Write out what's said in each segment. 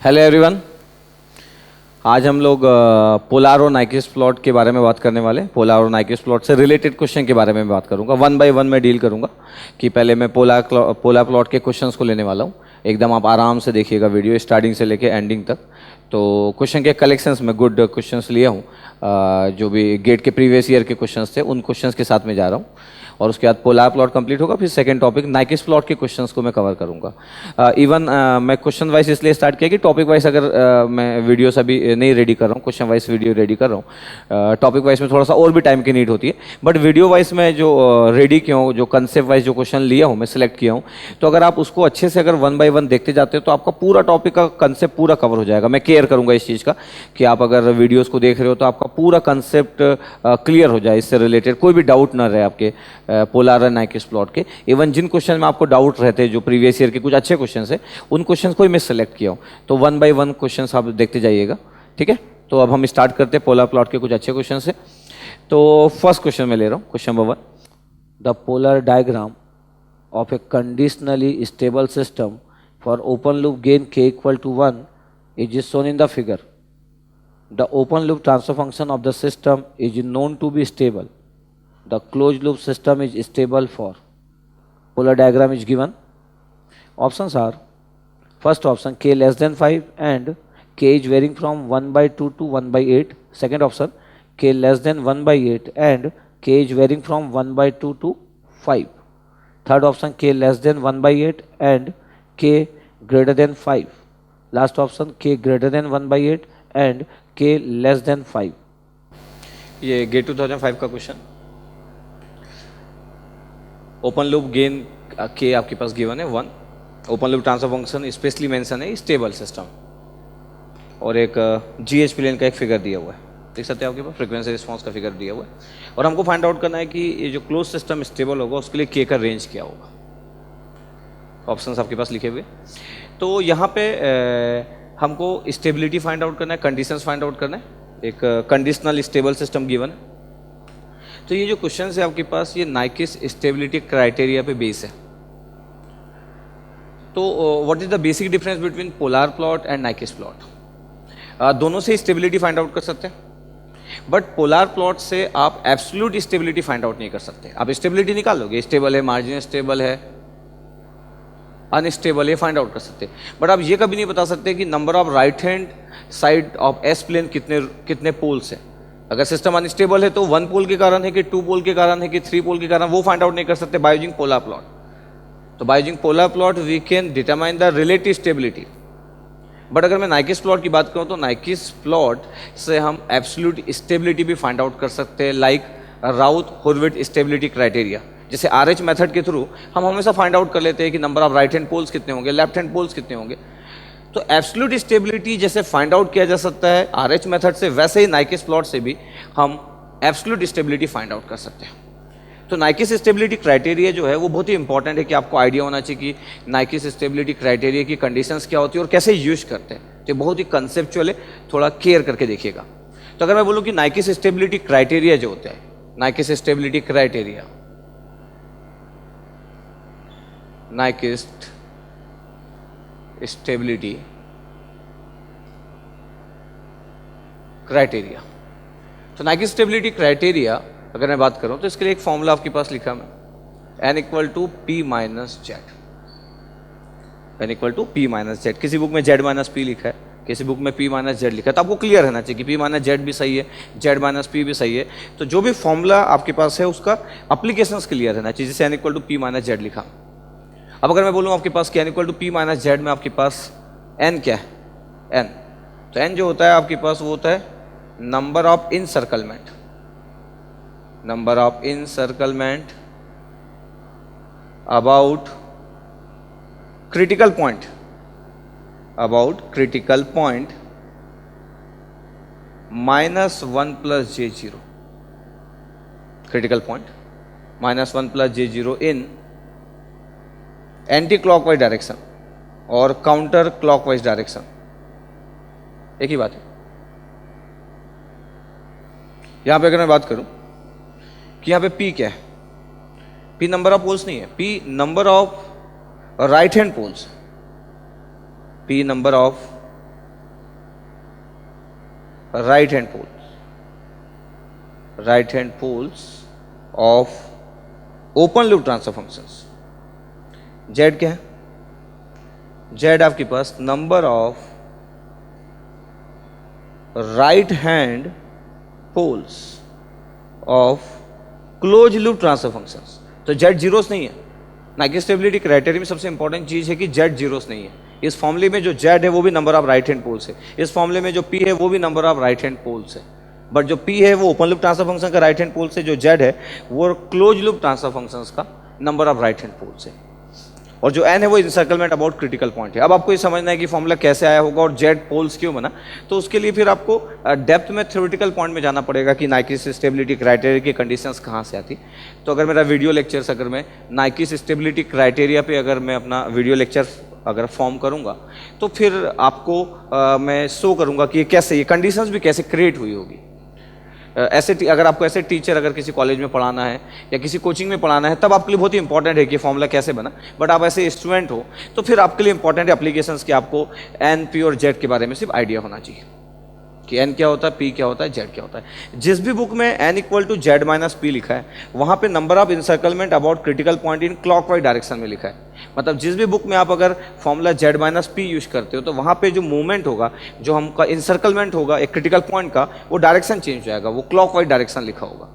Hello everyone. आज हम लोग पोलार और नाइकिस प्लॉट के बारे में बात करने वाले हैं। पोलार और नाइकिस प्लॉट से रिलेटेड क्वेश्चन के बारे में बात करूंगा। वन बाय वन मैं डील करूंगा कि पहले मैं पोलार प्लॉट के क्वेश्चंस को लेने वाला हूं। एकदम आप आराम से देखिएगा वीडियो स्टार्टिंग से लेके एंडिंग तक। तो क्वेश्चन के कलेक्शंस में गुड क्वेश्चंस लिए हूँ। जो भी गेट के प्रीवियस ईयर के क्वेश्चंस थे उन क्वेश्चंस के साथ में जा रहा हूँ। और उसके बाद पोलार प्लॉट कंप्लीट होगा, फिर सेकंड टॉपिक नाइकिस प्लॉट के क्वेश्चंस को मैं कवर करूंगा। इवन मैं क्वेश्चन वाइज इसलिए स्टार्ट किया कि टॉपिक वाइज अगर मैं वीडियोस अभी नहीं रेडी कर रहा हूँ, क्वेश्चन वाइज वीडियो रेडी कर रहा हूँ। टॉपिक वाइज में थोड़ा सा और भी टाइम की नीड होती है, बट वीडियो वाइज में जो रेडी किया हूँ, जो कंसेप्ट वाइज जो क्वेश्चन लिया हूँ, मैं सिलेक्ट किया हूँ, तो अगर आप उसको अच्छे से अगर वन बाय वन देखते जाते हो तो आपका पूरा टॉपिक का कंसेप्ट पूरा कवर हो जाएगा। मैं केयर करूंगा इस चीज़ का कि आप अगर वीडियोस को देख रहे हो तो आपका पूरा कंसेप्ट क्लियर हो जाए, इससे रिलेटेड कोई भी डाउट ना रहे आपके पोलार एंड नाइकिस प्लॉट के। इवन जिन क्वेश्चन में आपको डाउट रहते हैं, जो प्रीवियस ईयर के कुछ अच्छे क्वेश्चन है, उन क्वेश्चन को ही मैं सेलेक्ट किया हूँ। तो वन बाय वन क्वेश्चन आप देखते जाइएगा, ठीक है। तो अब हम स्टार्ट करते हैं पोलर प्लॉट के कुछ अच्छे क्वेश्चन से। तो फर्स्ट क्वेश्चन मैं ले रहा हूँ, question number 1। The polar diagram of A conditionally stable system for open loop gain k equal to 1 is shown in the figure. The open loop transfer function of the system is known to be stable. The closed loop system is stable for. Polar diagram is given. Options are: first option k less than 5 and k is varying from 1 by 2 to 1 by 8. Second option k less than 1 by 8 and k is varying from 1 by 2 to 5. Third option k less than 1 by 8 and k greater than 5. Last option k greater than 1 by 8 and k less than 5. ये gate 2005 का question. Open loop gain के आपके पास given है 1। Open loop transfer function specially mention है stable system, और एक GH plane का एक फिगर दिया हुआ है, देख सकते हैं आपके पास फ्रीक्वेंसी रिस्पांस का फिगर दिया हुआ है। और हमको फाइंड आउट करना है कि ये जो क्लोज सिस्टम स्टेबल होगा उसके लिए के का रेंज क्या होगा। ऑप्शंस आपके पास लिखे हुए। तो यहाँ पे हमको स्टेबिलिटी फाइंड आउट करना है, कंडीशंस फाइंड आउट करना है। एक कंडीशनल स्टेबल सिस्टम गिवन है। तो ये जो क्वेश्चन है आपके पास, ये नाइकिस स्टेबिलिटी क्राइटेरिया पे बेस है। तो what is the basic difference between polar plot and Nyquist plot? दोनों से स्टेबिलिटी फाइंड आउट कर सकते हैं, बट पोलार प्लॉट से आप एब्सोल्यूट स्टेबिलिटी फाइंड आउट नहीं कर सकते। आप स्टेबिलिटी निकाल लोगे, स्टेबल है, मार्जिन स्टेबल है, अनस्टेबल है, फाइंड आउट कर सकते हैं, बट आप ये कभी नहीं बता सकते कि number of right hand side of S plane कितने पोल्स है। अगर सिस्टम अनस्टेबल है तो 1 पोल के कारण है कि 2 पोल के कारण है कि 3 पोल के कारण, वो फाइंड आउट नहीं कर सकते बाय यूजिंग पोलर प्लॉट। तो by using polar plot we can determine the relative stability. But अगर मैं नाइकिस प्लॉट की बात करूं तो नाइकिस प्लॉट से हम एब्सोल्यूट स्टेबिलिटी भी फाइंड आउट कर सकते हैं, like Routh Hurwitz stability criteria. जैसे RH मेथड के थ्रू हम हमेशा फाइंड आउट कर लेते हैं कि number of right hand poles कितने होंगे, लेफ्ट हैंड पोल्स कितने होंगे। तो एब्सोल्यूट स्टेबिलिटी जैसे फाइंड आउट किया जा सकता है RH मेथड से, वैसे ही नाइकिस प्लॉट से भी हम एब्सोल्यूट स्टेबिलिटी फाइंड आउट कर सकते हैं। तो नाइकिस स्टेबिलिटी क्राइटेरिया जो है वो बहुत ही इंपॉर्टेंट है कि आपको आइडिया होना चाहिए कि नाइकिस स्टेबिलिटी क्राइटेरिया की कंडीशंस क्या होती है और कैसे यूज करते हैं। तो बहुत ही कंसेप्चुअल है, थोड़ा केयर करके देखिएगा। तो अगर मैं बोलूँ कि नाइकिस स्टेबिलिटी क्राइटेरिया जो होता है, नाइकिस स्टेबिलिटी क्राइटेरिया, नाइकिस स्टेबिलिटी क्राइटेरिया। तो नाइकिस स्टेबिलिटी क्राइटेरिया अगर मैं बात करूं तो इसके लिए एक फॉर्मूला आपके पास लिखा मैं, n equal to P minus Z. n equal to P minus Z. किसी बुक में जेड माइनस पी लिखा है, किसी बुक में पी माइनस जेड लिखा है, तो आपको क्लियर रहना चाहिए कि पी माइनस जेड भी सही है, जेड माइनस पी भी सही है। तो जो भी फॉर्मूला आपके पास है उसका अप्लीकेशंस क्लियर रहना चाहिए, जैसे n equal to P minus Z लिखा। अब अगर मैं बोलूँ आपके पास कि n equal to P minus Z में आपके पास n क्या है, n, तो n जो होता है आपके पास वो होता है number of encirclement, number of encirclement about critical point, about critical point -1 plus J0, critical point -1 plus J0 in anti clockwise direction और काउंटर क्लॉकवाइज डायरेक्शन, एक ही बात है। यहां पे अगर मैं बात करूं कि यहां पे P क्या है, P नंबर ऑफ पोल्स नहीं है, P number of right hand poles, P number of right hand poles of open loop transfer functions. Z क्या है? जेड आपके पास number of right hand poles of close loop transfer functions. तो Z zeros नहीं है। Nike stability criteria में सबसे important चीज है कि जेड जीरोस नहीं है। इस फॉर्मूले में जो जेड है वो भी number of right hand poles है, इस फॉर्मूले में जो पी है वो भी number of right hand poles है। बट जो पी है वो ओपन लूप ट्रांसफर फंक्शन का राइट हैंड पोल्स है, जो जेड है वो क्लोज लूप ट्रांसफर फंक्शंस का number of right hand poles है, और जो एन है वो इंसर्कलमेंट अबाउट क्रिटिकल पॉइंट है। अब आपको ये समझना है कि फॉर्मूला कैसे आया होगा और जेड पोल्स क्यों बना। तो उसके लिए फिर आपको डेप्थ में थ्योरेटिकल पॉइंट में जाना पड़ेगा कि नाइकी स्टेबिलिटी क्राइटेरिया की कंडीशंस कहाँ से आती। तो अगर मेरा वीडियो लेक्चर्स, अगर मैं नाइकी स्टेबिलिटी क्राइटेरिया पे अगर मैं अपना वीडियो लेक्चर अगर फॉर्म करूँगा तो फिर आपको मैं शो करूँगा कि ये कैसे, ये कंडीशंस भी कैसे क्रिएट हुई होगी। ऐसे अगर आपको ऐसे टीचर अगर किसी कॉलेज में पढ़ाना है या किसी कोचिंग में पढ़ाना है तब आपके लिए बहुत ही इंपॉर्टेंट है कि फॉर्मूला कैसे बना। बट आप ऐसे स्टूडेंट हो तो फिर आपके लिए इंपॉर्टेंट है एप्लीकेशंस कि आपको एन, पी और जेड के बारे में सिर्फ आइडिया होना चाहिए कि एन क्या होता है, पी क्या होता है, जेड क्या होता है। जिस भी बुक में N equal to Z minus P लिखा है वहाँ पे number of encirclement about critical point in clockwise direction में लिखा है। मतलब जिस भी बुक में आप अगर formula Z minus P use करते हो तो वहाँ पे जो मूवमेंट होगा, जो हमका इंसर्कलमेंट होगा एक क्रिटिकल पॉइंट का, वो डायरेक्शन चेंज हो जाएगा, वो क्लॉकवाइज डायरेक्शन लिखा होगा।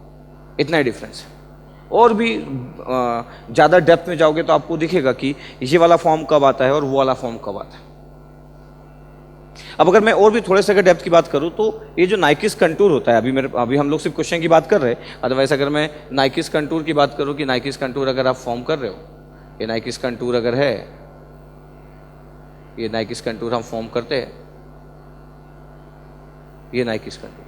इतना ही डिफरेंस है। और भी ज़्यादा डेप्थ में जाओगे तो आपको दिखेगा कि ये वाला फॉर्म कब आता है और वो वाला फॉर्म कब आता है। अब अगर मैं और भी थोड़े से अगर डेप्थ की बात करूं तो ये जो नाइकिस कंटूर होता है, अभी हम लोग सिर्फ क्वेश्चन की बात कर रहे हैं। अदरवाइज अगर मैं नाइकिस कंटूर की बात करूं कि नाइकिस कंटूर अगर आप फॉर्म कर रहे हो, ये नाइकिस कंटूर अगर है, ये नाइकिस कंटूर हम फॉर्म करते हैं, ये नाइकिस कंटूर,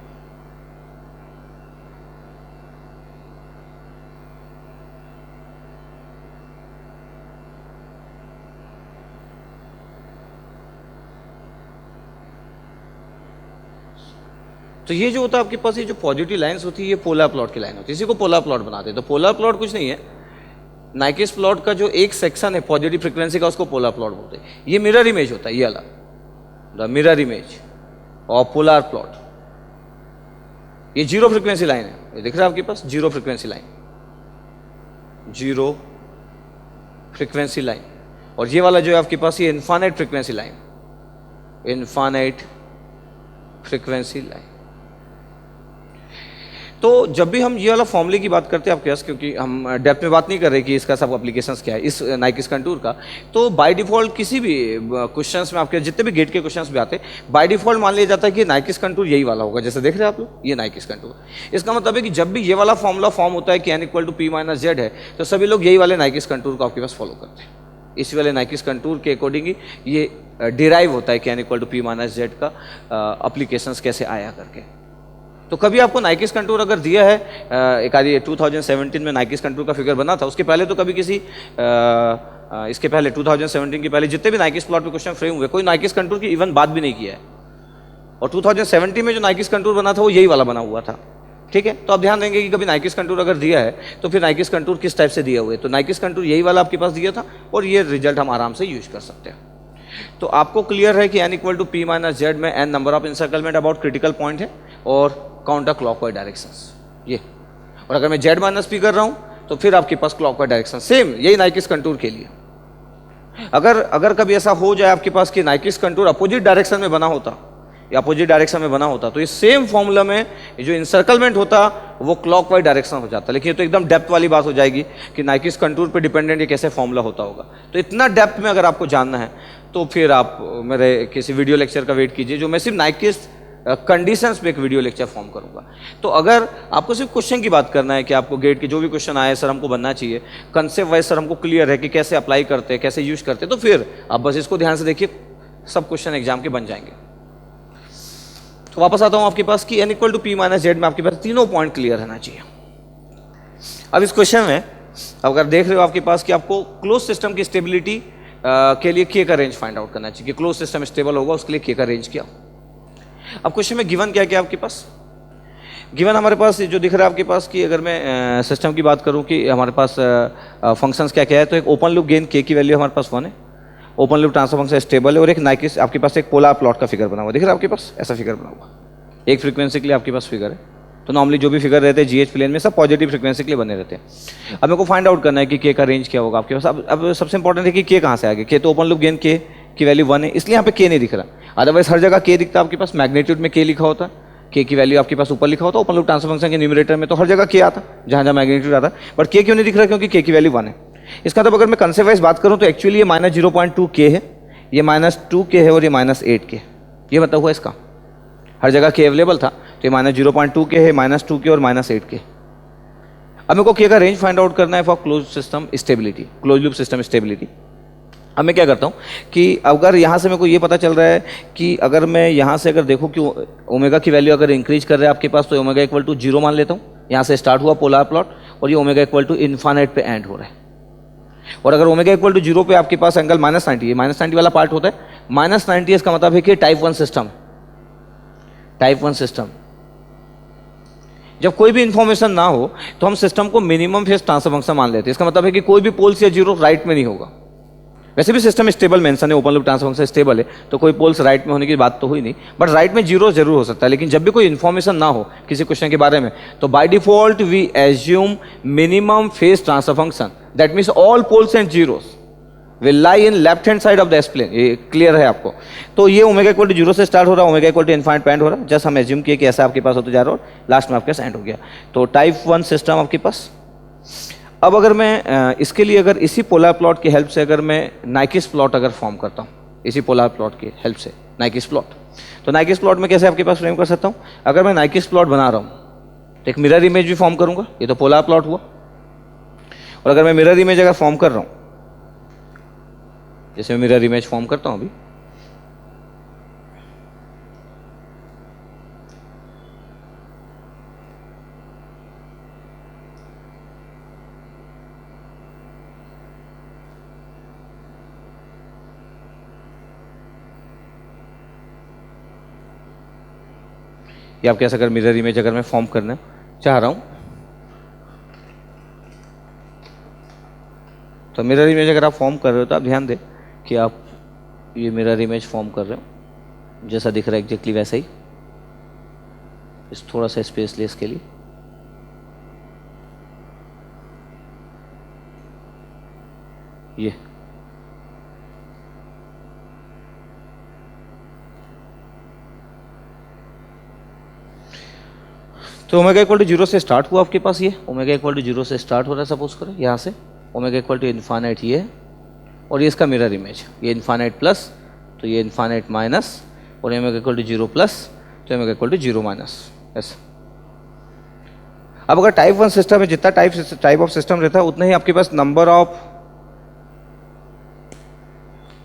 तो ये जो होता है आपके पास, ये जो पॉजिटिव लाइंस होती है ये पोलर प्लॉट की लाइन होती है, इसी को पोलर प्लॉट बनाते हैं। तो पोलर प्लॉट कुछ नहीं है, नाइकिस प्लॉट का जो एक सेक्शन है पॉजिटिव फ्रीक्वेंसी का उसको पोलर प्लॉट बोलते हैं। ये मिरर इमेज होता है, ये वाला द मिरर इमेज और पोलर प्लॉट। ये जीरो फ्रीक्वेंसी लाइन है, ये दिख रहा है आपके पास, zero frequency line, zero frequency line. और ये वाला जो है आपके पास ये infinite frequency line, infinite frequency line. तो जब भी हम ये वाला फॉर्मूले की बात करते हैं आपके पास, क्योंकि हम डेप्थ में बात नहीं कर रहे कि इसका सब एप्लीकेशंस क्या है इस नाइकिस कंटूर का, तो बाय डिफॉल्ट किसी भी क्वेश्चंस में आपके जितने भी गेट के क्वेश्चंस भी आते हैं बाय डिफॉल्ट मान लिया जाता है कि नाइकिस कंटूर यही वाला होगा। जैसे देख रहे हैं आप लोग, ये नाइकिस कंटूर। इसका मतलब है कि जब भी ये वाला फॉर्मूला फॉर्म होता है कि N equal to P minus Z है तो सभी लोग यही वाले नाइकिस कंटूर को आपके पास फॉलो करते हैं। इस वाले नाइकिस कंटूर के अकॉर्डिंग ही ये डिराइव होता है कि N equal to P minus Z का एप्लीकेशंस कैसे आया करके। तो कभी आपको नाइकिस कंटूर अगर दिया है, एक आधी 2017 में नाइकिस कंटूर का फिगर बना था, उसके पहले तो कभी किसी इसके पहले 2017 के पहले जितने भी नाइकिस प्लॉट पे क्वेश्चन फ्रेम हुए कोई नाइकिस कंटूर की इवन बात भी नहीं किया है। और 2017 में जो नाइकिस कंटूर बना था वो यही वाला बना हुआ था। ठीक है, तो आप ध्यान देंगे कि कभी नाइकिस कंटूर अगर दिया है तो फिर नाइकिस कंटूर किस टाइप से दिया हुआ है। तो नाइकिस कंटूर यही वाला आपके पास दिया था और ये रिजल्ट हम आराम से यूज कर सकते हैं। तो आपको क्लियर है कि N equal to P minus Z में N number of encirclement about critical point है और काउंटर क्लॉकवाइज डायरेक्शंस ये। और अगर मैं जेड माइनस पी कर रहा हूं तो फिर आपके पास क्लॉकवाइज डायरेक्शन, सेम यही नाइकिस कंटूर के लिए। अगर कभी ऐसा हो जाए आपके पास कि नाइकिस कंटूर अपोजिट डायरेक्शन में बना होता या अपोजिट डायरेक्शन में बना होता तो इस सेम फॉर्मूला में जो इंसर्कलमेंट होता वो क्लॉकवाइज डायरेक्शन हो जाता। लेकिन ये तो एकदम डेप्थ वाली बात हो जाएगी कि नाइकिस कंटूर पे डिपेंडेंट ये कैसे फॉर्मूला होता होगा। तो इतना डेप्थ में अगर आपको जानना है तो फिर आप मेरे किसी वीडियो लेक्चर का वेट कीजिए, जो मैं सिर्फ नाइकिस कंडीशंस पे एक वीडियो लेक्चर फॉर्म करूंगा। तो अगर आपको सिर्फ क्वेश्चन की बात करना है कि आपको गेट के जो भी क्वेश्चन आए सर हमको बनना चाहिए, कंसेप्ट वाइज सर हमको क्लियर है कि कैसे अप्लाई करते हैं, कैसे यूज करते हैं, तो फिर आप बस इसको ध्यान से देखिए, सब क्वेश्चन एग्जाम के बन जाएंगे। तो वापस आता हूं आपके पास कि N equal to P minus Z में आपके पास तीनों पॉइंट क्लियर रहना चाहिए। अब इस क्वेश्चन में अगर देख रहे हो आपके पास कि आपको क्लोज सिस्टम की स्टेबिलिटी के लिए के का रेंज फाइंड आउट करना चाहिए कि क्लोज सिस्टम स्टेबल होगा उसके लिए के का रेंज क्या। अब क्वेश्चन में गिवन क्या क्या आपके पास, गिवन हमारे पास जो दिख रहा है आपके पास कि अगर मैं सिस्टम की बात करूं कि हमारे पास फंक्शंस क्या क्या है, तो एक ओपन लूप गेन के की वैल्यू हमारे पास 1 है, open loop transfer function stable है, और एक नाइकिस आपके पास एक पोलर प्लॉट का फिगर बना हुआ दिख रहा है आपके पास, ऐसा फिगर बना हुआ एक फ्रीक्वेंसी के लिए आपके पास फिगर है, तो नॉर्मली जो भी फिगर रहते हैं जीएच प्लेन में सब पॉजिटिव फ्रीक्वेंसी के लिए बने रहते हैं। अब मेरे को फाइंड आउट करना है कि के का रेंज क्या होगा आपके पास। अब सबसे इंपॉर्टेंट है कि के कहाँ से आ गया। के तो ओपन लूप गेन के की वैल्यू 1 है, इसलिए यहाँ पे के नहीं दिख रहा। अदरवाइज हर जगह के दिखता है आपके पास, मैग्नीट्यूड में के लिखा होता है, के की वैल्यू आपके पास ऊपर लिखा होता है, ओपन लूप ट्रांसफर फंक्शन के न्यूमरेटर में तो हर जगह के आता, जहाँ जहाँ मैग्नीट्यूड आता, बट के क्यों नहीं दिख रहा? क्योंकि के की वैल्यू 1 है। इसका मतलब अगर मैं कंसेप्ट वाइज बात करूँ तो एक्चुअली ये -0.2 के है, ये -2 के है और ये -8 के, ये मतलब हुआ इसका। हर जगह के अवेलेबल था, तो ये -0.2 के है, -2 के और -8 के। अब मेरे को के का रेंज फाइंड आउट करना है for close system stability, close loop system stability. अब मैं क्या करता हूँ कि अगर यहाँ से मेरे को ये पता चल रहा है कि अगर मैं यहाँ से अगर देखूँ कि ओमेगा की वैल्यू अगर इंक्रीज कर रहा है आपके पास, तो ओमेगा इक्वल टू 0 मान लेता हूँ। यहाँ से स्टार्ट हुआ पोलर प्लॉट और ये ओमेगा इक्वल टू इन्फानाइट पे एंड हो रहा है। और अगर ओमेगा इक्वल टू 0 पे आपके पास एंगल -90 है, -90 वाला पार्ट होता है, -90 इसका मतलब है कि टाइप 1 सिस्टम। टाइप 1 सिस्टम जब कोई भी इंफॉर्मेशन ना हो तो हम सिस्टम को मिनिमम फेज ट्रांसफर फंक्शन मान लेते हैं। इसका मतलब है कि कोई भी पोल्स या जीरो राइट में नहीं होगा। वैसे भी सिस्टम स्टेबल मेंशन है, open loop transfer function stable है, तो कोई पोल्स राइट में होने की बात तो हुई नहीं, बट राइट में जीरो जरूर हो सकता है। लेकिन जब भी कोई इन्फॉर्मेशन ना हो किसी क्वेश्चन के बारे में, तो by default we assume minimum phase transfer function, that means all poles and zeros will lie in left hand side of the S-plane। ये क्लियर है आपको। तो ये ओमेगा इक्वल टू 0 से स्टार्ट हो रहा है, ओमेगा इक्वल टू इनफाइनाइट पे एंड हो रहा है। जस्ट हम एज्यूम किए कि ऐसा आपके पास होते जा रहा है और लास्ट में आपके पास एंड हो गया। तो टाइप 1 सिस्टम आपके पास। अब अगर मैं इसके लिए अगर इसी पोलर प्लॉट की हेल्प से अगर मैं नाइकिस प्लॉट अगर फॉर्म करता हूँ, इसी पोलर प्लॉट की हेल्प से नाइकिस प्लॉट, तो नाइकिस प्लॉट में कैसे आपके पास फ्रेम कर सकता हूँ? अगर मैं नाइकिस प्लॉट बना रहा हूँ तो एक मिरर इमेज भी फॉर्म करूँगा, ये तो पोलर प्लॉट हुआ। और अगर मैं मिरर इमेज अगर फॉर्म कर रहा हूँ, जैसे मैं मिरर इमेज फॉर्म करता हूं अभी, ये आप कैसे अगर मिरर इमेज अगर मैं फॉर्म करना चाह रहा हूं, तो मिरर इमेज अगर आप फॉर्म कर रहे हो तो आप ध्यान दें कि आप ये मिरर इमेज फॉर्म कर रहे हो, जैसा दिख रहा है एग्जैक्टली वैसा ही। इस थोड़ा सा स्पेस ले इसके लिए। ये तो ओमेगा इक्वल टू 0 से स्टार्ट हुआ आपके पास, ये ओमेगा इक्वल टू 0 से स्टार्ट हो रहा है सपोज करें यहाँ से, ओमेगा इक्वल टू इन्फानाइट ये है, और ये इसका मिरर इमेज, ये इन्फानाइट प्लस तो ये इन्फानाइट माइनस, और ओमेगा इक्वल टू 0 प्लस तो ओमेगा इक्वल टू 0 माइनस, ऐसा। अब अगर टाइप 1 सिस्टम में जितना टाइप ऑफ सिस्टम रहता है उतना ही आपके पास number of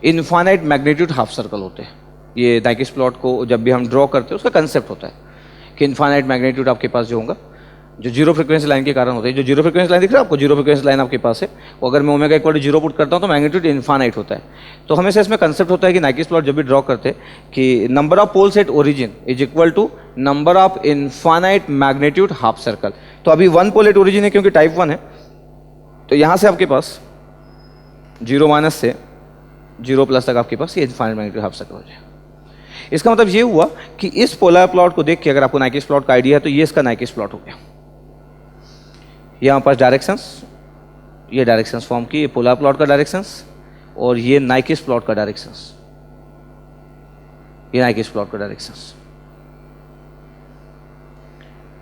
infinite magnitude half circle होते हैं। ये नाइकिस प्लॉट को जब भी हम ड्रॉ करते हैं उसका कंसेप्ट होता है कि इन्फानाइट मैग्नीट्यूड आपके पास जो होगा, जो जीरो फ्रीक्वेंसी लाइन के कारण होते हैं। जो जीरो फ्रीक्वेंसी लाइन दिख रहा है आपको, जीरो फ्रीक्वेंसी लाइन आपके पास है, वो अगर मैं ओमेगा इक्वल टू 0 पुट करता हूँ तो मैग्नीट्यूड इन्फानाइट होता है। तो हमेशा इसमें कंसेप्ट होता है कि नाइकिस प्लॉट जब भी ड्रॉ करते हैं कि number of poles at origin is equal to number of infinite magnitude half circle. तो अभी 1 पोल एट ओरिजिन है क्योंकि टाइप 1 है, तो यहाँ से आपके पास 0 माइनस से 0 प्लस तक आपके पास ये इन्फानाइट मैग्नीट्यूड हाफ सर्कल हो जाए। इसका मतलब ये हुआ कि इस पोलर प्लॉट को देख के अगर आपको नाइकिस प्लॉट का आइडिया है तो ये इसका नाइकिस प्लॉट हो गया। ये हमारे पास डायरेक्शंस, ये डायरेक्शंस फॉर्म की, ये पोलर प्लॉट का डायरेक्शंस और ये नाइकिस प्लॉट का डायरेक्शंस, ये नाइकिस प्लॉट का डायरेक्शंस।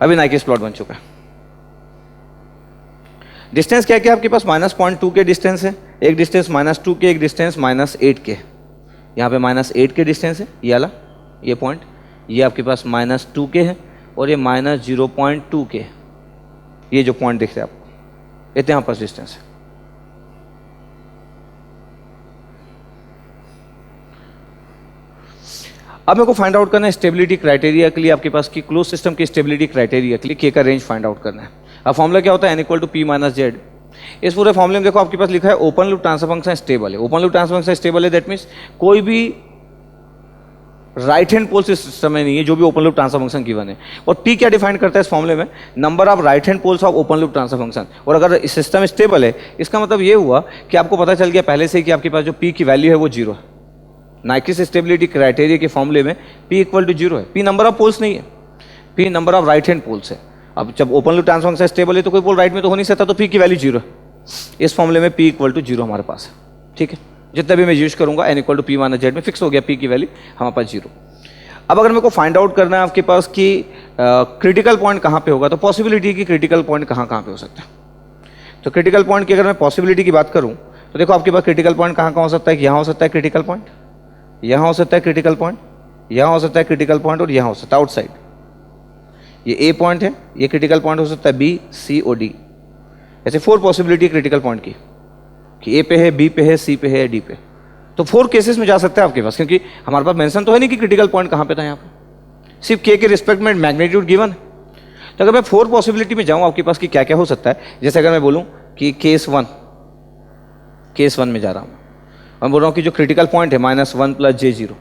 अभी नाइकिस प्लॉट बन चुका है। डिस्टेंस क्या क्या आपके पास? -0.2 के डिस्टेंस है, एक डिस्टेंस -2 के, एक डिस्टेंस -8 के। यहाँ पे -8 के डिस्टेंस है ये वाला, ये पॉइंट, ये आपके पास -2 के है और ये -0.2 के, ये जो पॉइंट दिख रहा है आपको, इतने यहाँ पास डिस्टेंस है। अब मेरे को फाइंड आउट करना है स्टेबिलिटी क्राइटेरिया के लिए आपके पास की क्लोज सिस्टम की स्टेबिलिटी क्राइटेरिया के लिए के का रेंज फाइंड आउट करना है। अब फॉर्मूला क्या होता है? n equal to p minus Z. इस पूरे फॉर्मूले में देखो आपके पास लिखा है open loop transfer function stable है। Open loop transfer function stable है, दैट मीन्स कोई भी राइट हैंड पोल्स इस सिस्टम में नहीं है जो भी open loop transfer function given है। और p क्या डिफाइन करता है इस फॉर्मूले में? Number of right hand poles of open loop transfer function. और अगर इस सिस्टम स्टेबल है, इसका मतलब ये हुआ कि आपको पता चल गया पहले से ही कि आपके पास जो p की वैल्यू है वो 0 है। नाइकिस स्टेबिलिटी क्राइटेरिया के फॉर्मूले में p इक्वल टू 0 है। p नंबर ऑफ पोल्स नहीं है, P number of right hand poles है। अब जब open loop transfer function stable है तो कोई पोल राइट में तो हो नहीं सकता, तो पी की वैल्यू 0 है। इस फॉर्मूले में पी इक्वल टू 0 हमारे पास है, ठीक है। जितना भी मैं यूज करूंगा N equal to P minus Z में फिक्स हो गया, पी की वैल्यू हमारे पास 0। अब अगर मेरे को फाइंड आउट करना है आपके पास कि क्रिटिकल पॉइंट कहाँ पे होगा, तो पॉसिबिलिटी की क्रिटिकल पॉइंट कहाँ कहाँ पे हो सकता है। तो क्रिटिकल पॉइंट की अगर मैं पॉसिबिलिटी की बात करूँ तो देखो आपके पास क्रिटिकल पॉइंट कहाँ कहाँ हो सकता है कि यहाँ हो सकता है क्रिटिकल पॉइंट, यहाँ हो सकता है क्रिटिकल पॉइंट, यहाँ हो सकता है क्रिटिकल पॉइंट, और यहाँ हो सकता है आउटसाइड। ये ए पॉइंट है, ये क्रिटिकल पॉइंट हो सकता है बी, सी और डी। ऐसे 4 पॉसिबिलिटी क्रिटिकल पॉइंट की कि ए पे है, बी पे है, सी पे है, डी पे। तो 4 केसेस में जा सकता है आपके पास, क्योंकि हमारे पास मेंशन तो है नहीं कि क्रिटिकल पॉइंट कहाँ पे था। यहाँ पे सिर्फ के रिस्पेक्ट में मैग्नीट्यूड गिवन है। तो अगर मैं 4 पॉसिबिलिटी में जाऊँ आपके पास कि क्या क्या हो सकता है, जैसे अगर मैं बोलूँ कि केस वन में जा रहा हूँ, मैं बोल रहा हूँ कि जो क्रिटिकल पॉइंट है -1 + j0,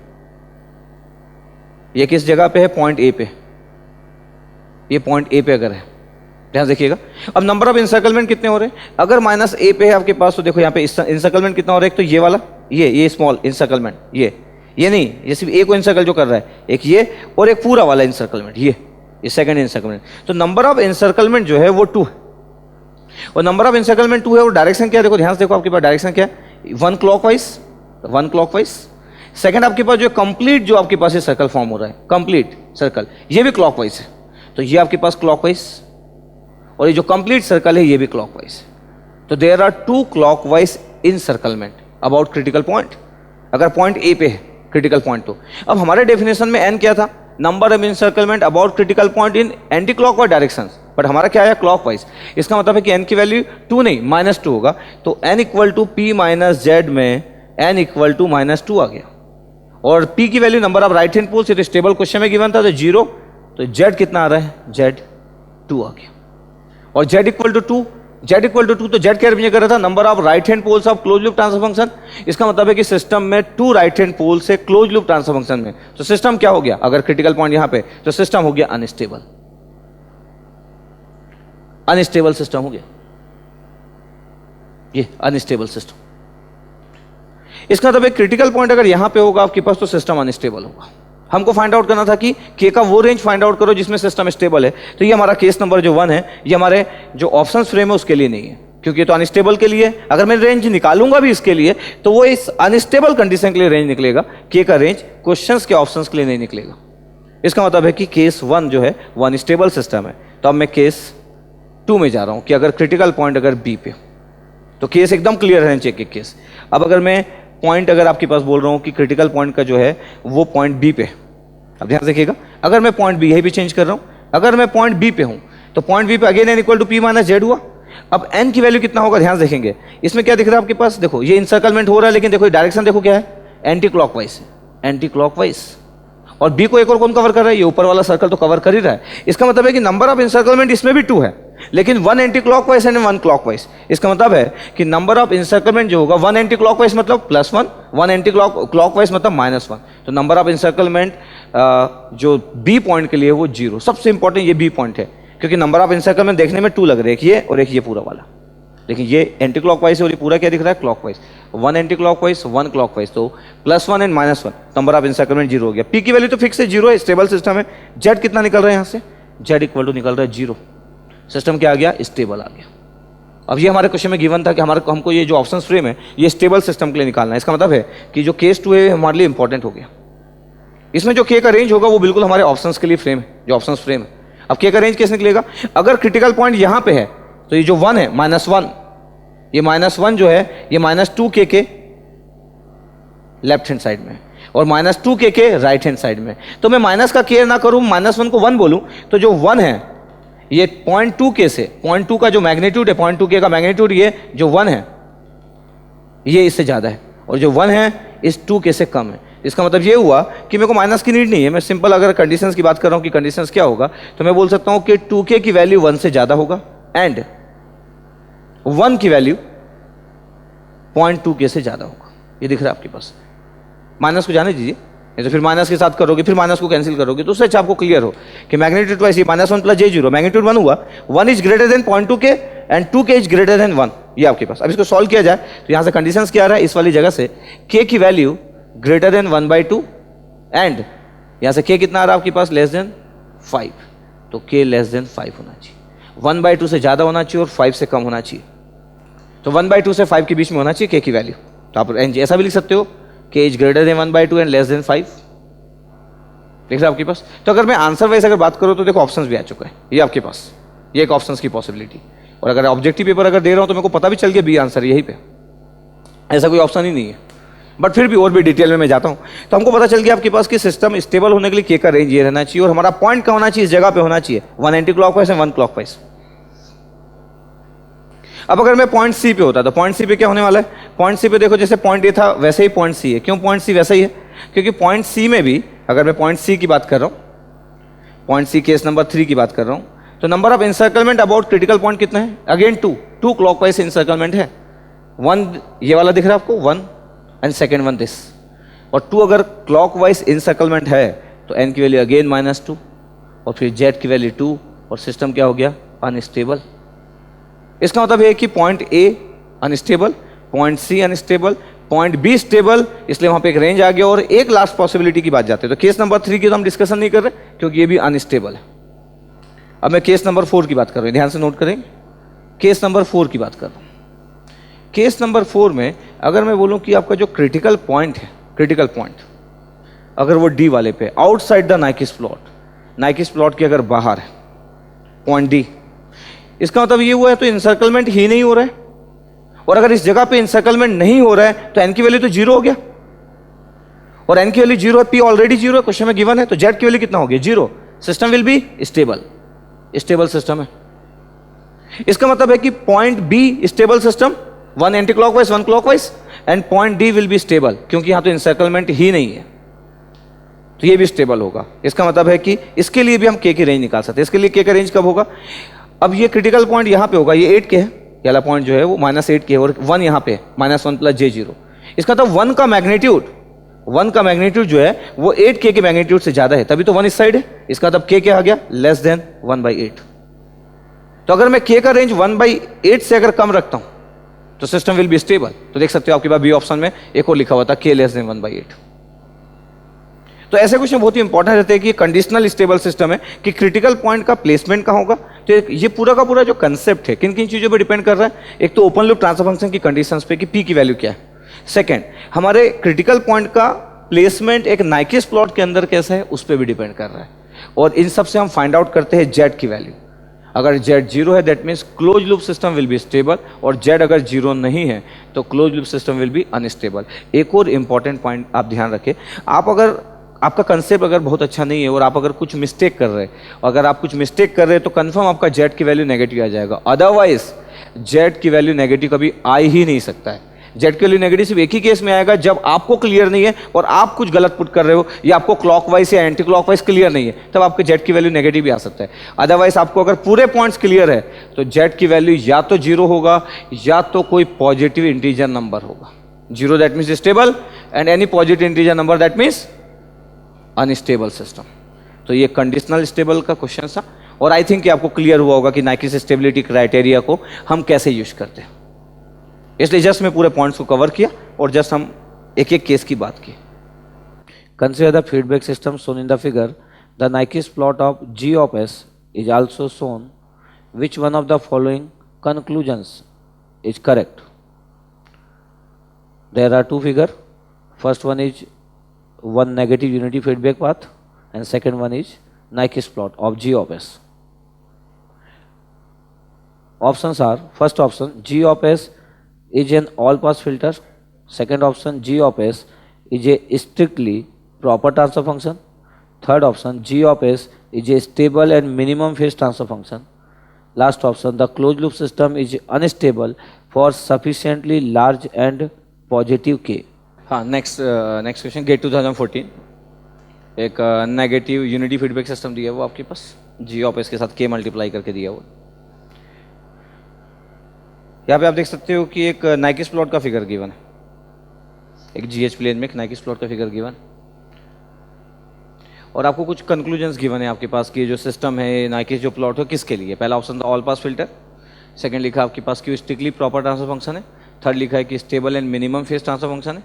ये किस जगह पे है, पॉइंट ए पे। ये पॉइंट ए पे अगर है, ध्यान देखिएगा। अब नंबर ऑफ इंसर्कलमेंट कितने हो रहे हैं, अगर -a पे है आपके पास तो देखो यहाँ पे इंसर्कलमेंट कितना हो रहा है, एक तो ये वाला, ये स्मॉल इंसर्कलमेंट, ये नहीं, ये सिर्फ ए को इंसर्कल जो कर रहा है, एक ये और एक पूरा वाला इंसर्कलमेंट, ये सेकंड इंसर्कलमेंट। तो नंबर ऑफ इंसर्कलमेंट जो है वो 2 है, और नंबर ऑफ इंसर्कलमेंट 2 है, और डायरेक्शन क्या है, देखो ध्यान से देखो आपके पास डायरेक्शन क्या है, 1 क्लॉकवाइज। सेकंड आपके पास जो कंप्लीट जो आपके पास ये सर्कल फॉर्म हो रहा है, कंप्लीट सर्कल, ये भी क्लॉकवाइज है। तो ये आपके पास क्लॉकवाइज, और ये जो कंप्लीट सर्कल है ये भी क्लॉकवाइज। तो there are 2 clockwise encirclement about critical point, अगर पॉइंट ए पे है क्रिटिकल पॉइंट। तो अब हमारे डेफिनेशन में एन क्या था, number of encirclement about critical point in anti clockwise direction, but हमारा क्या है, क्लॉकवाइज। इसका मतलब है कि एन की वैल्यू 2 नहीं -2 होगा। तो N equal to P minus Z में एन इक्वल टू -2 आ गया, और पी की value number of right hand poles, ये तो स्टेबल क्वेश्चन में गिवन था, तो 0। तो जेड कितना आ रहा है, जेड 2 आ गया, और जेड इक्वल टू 2, तो जेड क्या रिप्रेजेंट कर रहा था, number of right hand poles of close loop transfer function. इसका मतलब है कि सिस्टम में 2 राइट हैंड पोल्स है क्लोज लूप ट्रांसफर फंक्शन में। तो सिस्टम क्या हो गया, अगर क्रिटिकल पॉइंट यहां पे, तो सिस्टम हो गया अनस्टेबल सिस्टम हो गया, ये अनस्टेबल सिस्टम। इसका मतलब एक क्रिटिकल पॉइंट अगर यहां पे होगा आपके पास, तो सिस्टम अनस्टेबल होगा। हमको फाइंड आउट करना था कि के का वो रेंज फाइंड आउट करो जिसमें सिस्टम स्टेबल है। तो ये हमारा केस नंबर जो 1 है, ये हमारे जो ऑप्शंस फ्रेम है उसके लिए नहीं है, क्योंकि ये तो अनस्टेबल के लिए। अगर मैं रेंज निकालूंगा भी इसके लिए, तो वो इस अनस्टेबल कंडीशन के लिए रेंज निकलेगा, के का रेंज क्वेश्चंस के ऑप्शंस के लिए नहीं निकलेगा। इसका मतलब है कि केस 1 जो है वो अनस्टेबल सिस्टम है। तो अब मैं केस 2 में जा रहा हूं कि अगर क्रिटिकल पॉइंट अगर बी पे, तो केस एकदम क्लियर रहना चाहिए केस। अब अगर मैं पॉइंट अगर आपके पास बोल रहा हूं कि क्रिटिकल पॉइंट का जो है वो पॉइंट बी पे, अब ध्यान देखिएगा, अगर मैं पॉइंट बी, यही भी चेंज कर रहा हूं, अगर मैं पॉइंट बी पे हूं, तो पॉइंट बी पे again N equal to P minus Z हुआ। अब एन की वैल्यू कितना होगा, ध्यान देखेंगे, इसमें क्या दिख रहा है आपके पास, देखो ये इंसर्कलमेंट हो रहा है, लेकिन देखो डायरेक्शन देखो क्या है, एंटी क्लॉकवाइज। और बी को एक और कौन कवर कर रहा है, ये ऊपर वाला सर्कल तो कवर कर ही रहा है। इसका मतलब है कि नंबर ऑफ इंसर्कलमेंट इसमें भी 2 है, लेकिन 1 एंटी क्लॉकवाइज एंड 1 क्लॉकवाइज। इसका मतलब है कि नंबर ऑफ इंसर्कलमेंट जो होगा 1 एंटी क्लॉकवाइज मतलब +1, 1 एंटी क्लॉकवाइज मतलब -1। तो नंबर ऑफ इंसर्कलमेंट जो बी पॉइंट के लिए वो 0। सबसे इंपॉर्टेंट ये बी पॉइंट है, क्योंकि नंबर ऑफ इंसर्कलमेंट देखने में 2 लग रहे हैं, एक ये और एक ये पूरा वाला, लेकिन ये एंटी क्लॉकवाइज है और ये पूरा क्या दिख रहा है, क्लॉकवाइज। 1 एंटी क्लॉकवाइज 1 क्लॉकवाइज, तो +1 एंड -1, नंबर ऑफ इंसर्कलमेंट 0 हो गया। पी की वैल्यू तो फिक्स है, 0 है, स्टेबल सिस्टम है। जेड कितना निकल रहा है यहाँ से, जेड इक्वल टू निकल रहा है 0। सिस्टम क्या आ गया, स्टेबल आ गया। अब ये हमारे क्वेश्चन में गिवन था कि हमको ये जो ऑप्शन फ्रेम है ये स्टेबल सिस्टम के लिए निकालना है। इसका मतलब है कि जो केस 2 है हमारे लिए इंपॉर्टेंट हो गया। इसमें जो के का रेंज होगा वो बिल्कुल हमारे ऑप्शंस के लिए फ्रेम है, जो ऑप्शंस फ्रेम है। अब के का रेंज कैसे निकलेगा, अगर क्रिटिकल पॉइंट यहां पे है, तो ये जो 1 है -1, ये -1 जो है ये -2 के लेफ्ट हैंड साइड में और -2 के राइट हैंड साइड में। तो मैं माइनस का केयर ना करूं, -1 को 1 बोलूं, तो जो 1 है ये 0.2 के से, 0.2 का जो मैग्नीट्यूड है, 0.2 के का मैग्नीट्यूड, ये जो 1 है ये इससे ज्यादा है, और जो 1 है इस 2 के से कम है। इसका मतलब ये हुआ कि मेरे को माइनस की नीड नहीं है। मैं सिंपल अगर कंडीशंस की बात कर रहा हूं कि कंडीशंस क्या होगा, तो मैं बोल सकता हूं कि 2k की वैल्यू 1 से ज्यादा होगा एंड 1 की वैल्यू 0.2k से ज्यादा होगा। ये दिख रहा है आपके पास, माइनस को जाने दीजिए, तो फिर माइनस के साथ करोगे, फिर माइनस को कैंसिल करोगे, तो उससे अच्छा आपको क्लियर हो कि मैग्नीट्यूड ट्वाइस -1 + j0, मैग्नीट्यूड 1 हुआ, 1 is greater then 0.2k and 2k is greater then 1। ये आपके पास। अब इसको सॉल्व किया जाए तो यहां से कंडीशंस क्या आ रहा है, इस वाली जगह से k की वैल्यू ग्रेटर देन 1/2 एंड यहां से k कितना आ रहा है आपके पास, लेस देन 5। तो k लेस देन 5 होना चाहिए। 1/2 से ज़्यादा होना चाहिए और 5 से कम होना चाहिए। तो 1/2 से 5 के बीच में होना चाहिए k की वैल्यू। तो आप ऐसा भी लिख सकते हो k is greater then 1/2 and less than 5। देख रहे आपके पास। तो अगर मैं आंसर वाइज अगर बात करूँ तो देखो ऑप्शंस भी आ चुका है ये आपके पास, ये एक ऑप्शंस की पॉसिबिलिटी। और अगर ऑब्जेक्टिव पेपर अगर दे रहा हूँ तो मेरे को पता भी चल गया बी आंसर यहीं पे, ऐसा कोई ऑप्शन ही नहीं है। बट फिर भी और भी डिटेल में मैं जाता हूँ तो हमको पता चल गया आपके पास कि सिस्टम स्टेबल होने के लिए के का रेंज ये रहना चाहिए और हमारा पॉइंट का होना चाहिए, इस जगह पे होना चाहिए 1 एंटी क्लॉकवाइज एंड 1 क्लॉकवाइज। अब अगर मैं पॉइंट सी पे होता तो पॉइंट सी पे क्या होने वाला है, पॉइंट सी पे देखो जैसे पॉइंट ए था वैसे ही पॉइंट सी है। क्यों पॉइंट सी वैसा ही है, क्योंकि पॉइंट सी में भी अगर मैं पॉइंट सी की बात कर रहा हूँ, पॉइंट सी केस नंबर 3 की बात कर रहा हूँ, तो number of encirclement about critical point कितना है, अगेन 2 क्लॉकवाइज इंसर्कलमेंट है। 1 ये वाला दिख रहा है आपको 1 एंड सेकेंड 1 दिस, और 2 अगर क्लॉकवाइज इंसर्कलमेंट है तो n की वैल्यू अगेन -2 और फिर z की वैल्यू 2 और सिस्टम क्या हो गया अनस्टेबल। इसका मतलब है कि point A unstable, point C unstable, point B stable, इसलिए वहां पे एक रेंज आ गया। और एक लास्ट पॉसिबिलिटी की बात जाते हैं तो केस नंबर 3 की तो हम डिस्कशन नहीं कर रहे क्योंकि ये भी अनस्टेबल है। अब मैं केस नंबर 4 की बात कर रहा हूँ, ध्यान से नोट करेंगे। केस नंबर 4 की बात कर रहा हूँ। केस नंबर 4 में अगर मैं बोलूँ कि आपका जो क्रिटिकल पॉइंट है, क्रिटिकल पॉइंट अगर वो डी वाले पे outside the Nyquist plot, नाइकिस plot के अगर बाहर है पॉइंट डी, इसका मतलब ये हुआ है तो इंसर्कलमेंट ही नहीं हो रहा है। और अगर इस जगह पे इंसर्कलमेंट नहीं हो रहा है तो एन की वैल्यू तो 0 हो गया, और एन की वैल्यू 0 है, पी ऑलरेडी 0 है, क्वेश्चन में गिवन है, तो जेड की वैल्यू कितना हो गया 0। System will be stable, stable system है। इसका मतलब है कि point B stable system, 1 anti clockwise 1 clockwise, and point D will be stable क्योंकि यहां तो इंसर्कलमेंट ही नहीं है, तो ये भी स्टेबल होगा। इसका मतलब है कि इसके लिए भी हम के की रेंज निकाल सकते हैं। इसके लिए के का रेंज कब होगा, अब ये क्रिटिकल पॉइंट यहां पे होगा, ये 8 के है, ये वाला पॉइंट जो है वो -8 के है और 1 यहां पे -1 + j0। इसका मतलब 1 का मैग्नीट्यूड जो है वो 8k के मैग्नीट्यूड से ज्यादा है, तभी तो 1 इस साइड है। इसका मतलब k क्या आ गया लेस देन 1/8। तो अगर मैं k का रेंज 1/8 से अगर कम रखता हूं तो सिस्टम विल बी स्टेबल। तो देख सकते हो आपके पास बी ऑप्शन में एक और लिखा हुआ था k लेस देन 1/8। तो ऐसे क्वेश्चन बहुत ही इंपॉर्टेंट रहते हैं कि कंडीशनल स्टेबल सिस्टम है कि क्रिटिकल पॉइंट का प्लेसमेंट कहां होगा। तो ये पूरा का पूरा जो कंसेप्ट है किन किन चीजों पर डिपेंड कर रहा है, एक तो ओपन लूप ट्रांसफर फंक्शन की कंडीशंस पे कि पी की वैल्यू क्या है, सेकंड हमारे क्रिटिकल पॉइंट का प्लेसमेंट एक नाइकिस प्लॉट के अंदर कैसा है उस पर भी डिपेंड कर रहा है, और इन सब से हम फाइंड आउट करते हैं जेड की वैल्यू। अगर जेड 0 है that means close loop system will be stable, और जेड अगर 0 नहीं है तो close loop system will be unstable. एक और इंपॉर्टेंट पॉइंट आप ध्यान रखें, आप अगर आपका कंसेप्ट अगर बहुत अच्छा नहीं है और आप अगर कुछ मिस्टेक कर रहे हैं, अगर आप कुछ मिस्टेक कर रहे हैं तो कंफर्म आपका जेड की वैल्यू नेगेटिव आ जाएगा। अदरवाइज जेड की वैल्यू नेगेटिव कभी आ ही नहीं सकता है। जेड के लिए नेगेटिव सिर्फ एक ही केस में आएगा जब आपको क्लियर नहीं है और आप कुछ गलत पुट कर रहे हो, या आपको क्लॉकवाइज या एंटी क्लॉकवाइज क्लियर नहीं है, तब आपके जेड की वैल्यू नेगेटिव भी आ सकता है। अदरवाइज आपको अगर पूरे पॉइंट्स क्लियर है तो जेड की वैल्यू या तो 0 होगा या तो कोई पॉजिटिव इंटीजर नंबर होगा। 0 that means stable and any positive integer number that means unstable system. तो ये कंडीशनल स्टेबल का क्वेश्चन था, और आई थिंक कि आपको क्लियर हुआ होगा कि नाइकिस स्टेबिलिटी क्राइटेरिया को हम कैसे यूज करते हैं। इसलिए जस्ट मैं पूरे पॉइंट्स को कवर किया और जस्ट हम एक एक केस की बात की। Consider the feedback system shown in the figure. The Nyquist plot of g of s is also shown. Which one of the following conclusions is correct? There are 2 figure. First one is one negative unity feedback path and second one is Nyquist plot of g of s. Options are, first option g of s is an all pass filter, second option g of s is a strictly proper transfer function, third option g of s is a stable and minimum phase transfer function, last option the closed loop system is unstable for sufficiently large and positive k. हाँ, next question gate 2014 एक negative unity feedback system दिया वो आपके पास जी of S के साथ के multiply करके दिया वो। यहाँ पे आप देख सकते हो कि एक नाइकिस प्लॉट का फिगर गिवन है, एक जीएच प्लेन में एक नाइकिस प्लॉट का फिगर गिवन, और आपको कुछ कंक्लूजन्स गिवन है आपके पास कि जो सिस्टम है नाइकिस जो प्लॉट हो किसके लिए। पहला option all pass filter, second लिखा आपके पास कि स्ट्रिक्टली प्रॉपर ट्रांसफर फंक्शन है, थर्ड लिखा है कि stable and minimum phase transfer function है,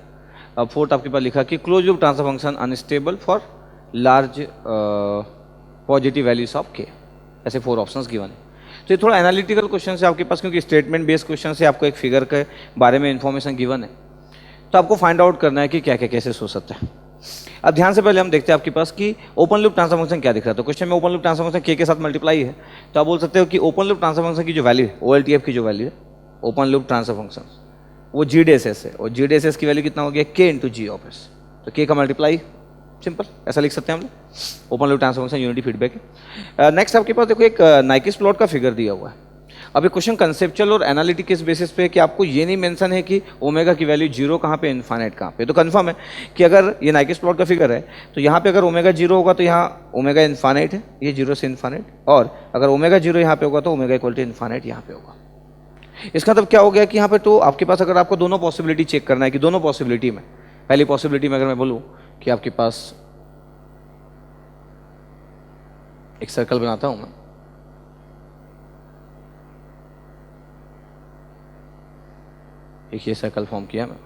अब फोर्थ आपके पास लिखा कि close loop transfer function unstable for large positive values of के। ऐसे 4 ऑप्शंस गिवन है। तो ये थोड़ा एनालिटिकल क्वेश्चन है आपके पास, क्योंकि स्टेटमेंट बेस्ड क्वेश्चन से आपको एक फिगर के बारे में इन्फॉर्मेशन गिवन है, तो आपको फाइंड आउट करना है कि क्या क्या कैसे हो सकता है। अब ध्यान से पहले हम देखते हैं आपके पास कि ओपन लूप ट्रांसफर फंक्शन क्या दिख रहा है। तो क्वेश्चन में ओपन लूप ट्रांसफर फंक्शन के साथ मल्टीप्लाई है, तो आप बोल सकते हो कि ओपन लूप ट्रांसफर फंक्शन की जो वैल्यू है, OLTF की जो वैल्यू है ओपन लूप ट्रांसफर फंक्शन, वो GDSS है, और GDSS की वैल्यू कितना हो गया K into G of S। तो K का मल्टीप्लाई सिंपल ऐसा लिख सकते हैं हम लोग, open loop transfer function unity feedback है। नेक्स्ट आपके पास देखो एक नाइकिस प्लॉट का फिगर दिया हुआ है। अब ये क्वेश्चन कंसेप्चुअल और एनालिटिक किस बेसिस पे है कि आपको ये नहीं मेंशन है कि ओमेगा की वैल्यू 0 कहाँ पे, इनफाइनाइट कहाँ पे। तो कंफर्म है कि अगर ये नाइकिस प्लॉट का फिगर है तो यहाँ पे अगर ओमेगा 0 होगा तो यहाँ ओमेगा इनफाइनाइट है, ये 0 से इनफाइनाइट, और अगर ओमेगा 0 यहाँ पे होगा तो ओमेगा इक्वल टू इनफाइनाइट यहाँ पे होगा। इसका मतलब क्या हो गया कि यहाँ पे तो आपके पास अगर आपको दोनों पॉसिबिलिटी चेक करना है कि दोनों पॉसिबिलिटी में, पहली पॉसिबिलिटी में अगर मैं बोलूँ कि आपके पास एक सर्कल बनाता हूँ मैं, एक ये सर्कल फॉर्म किया मैं,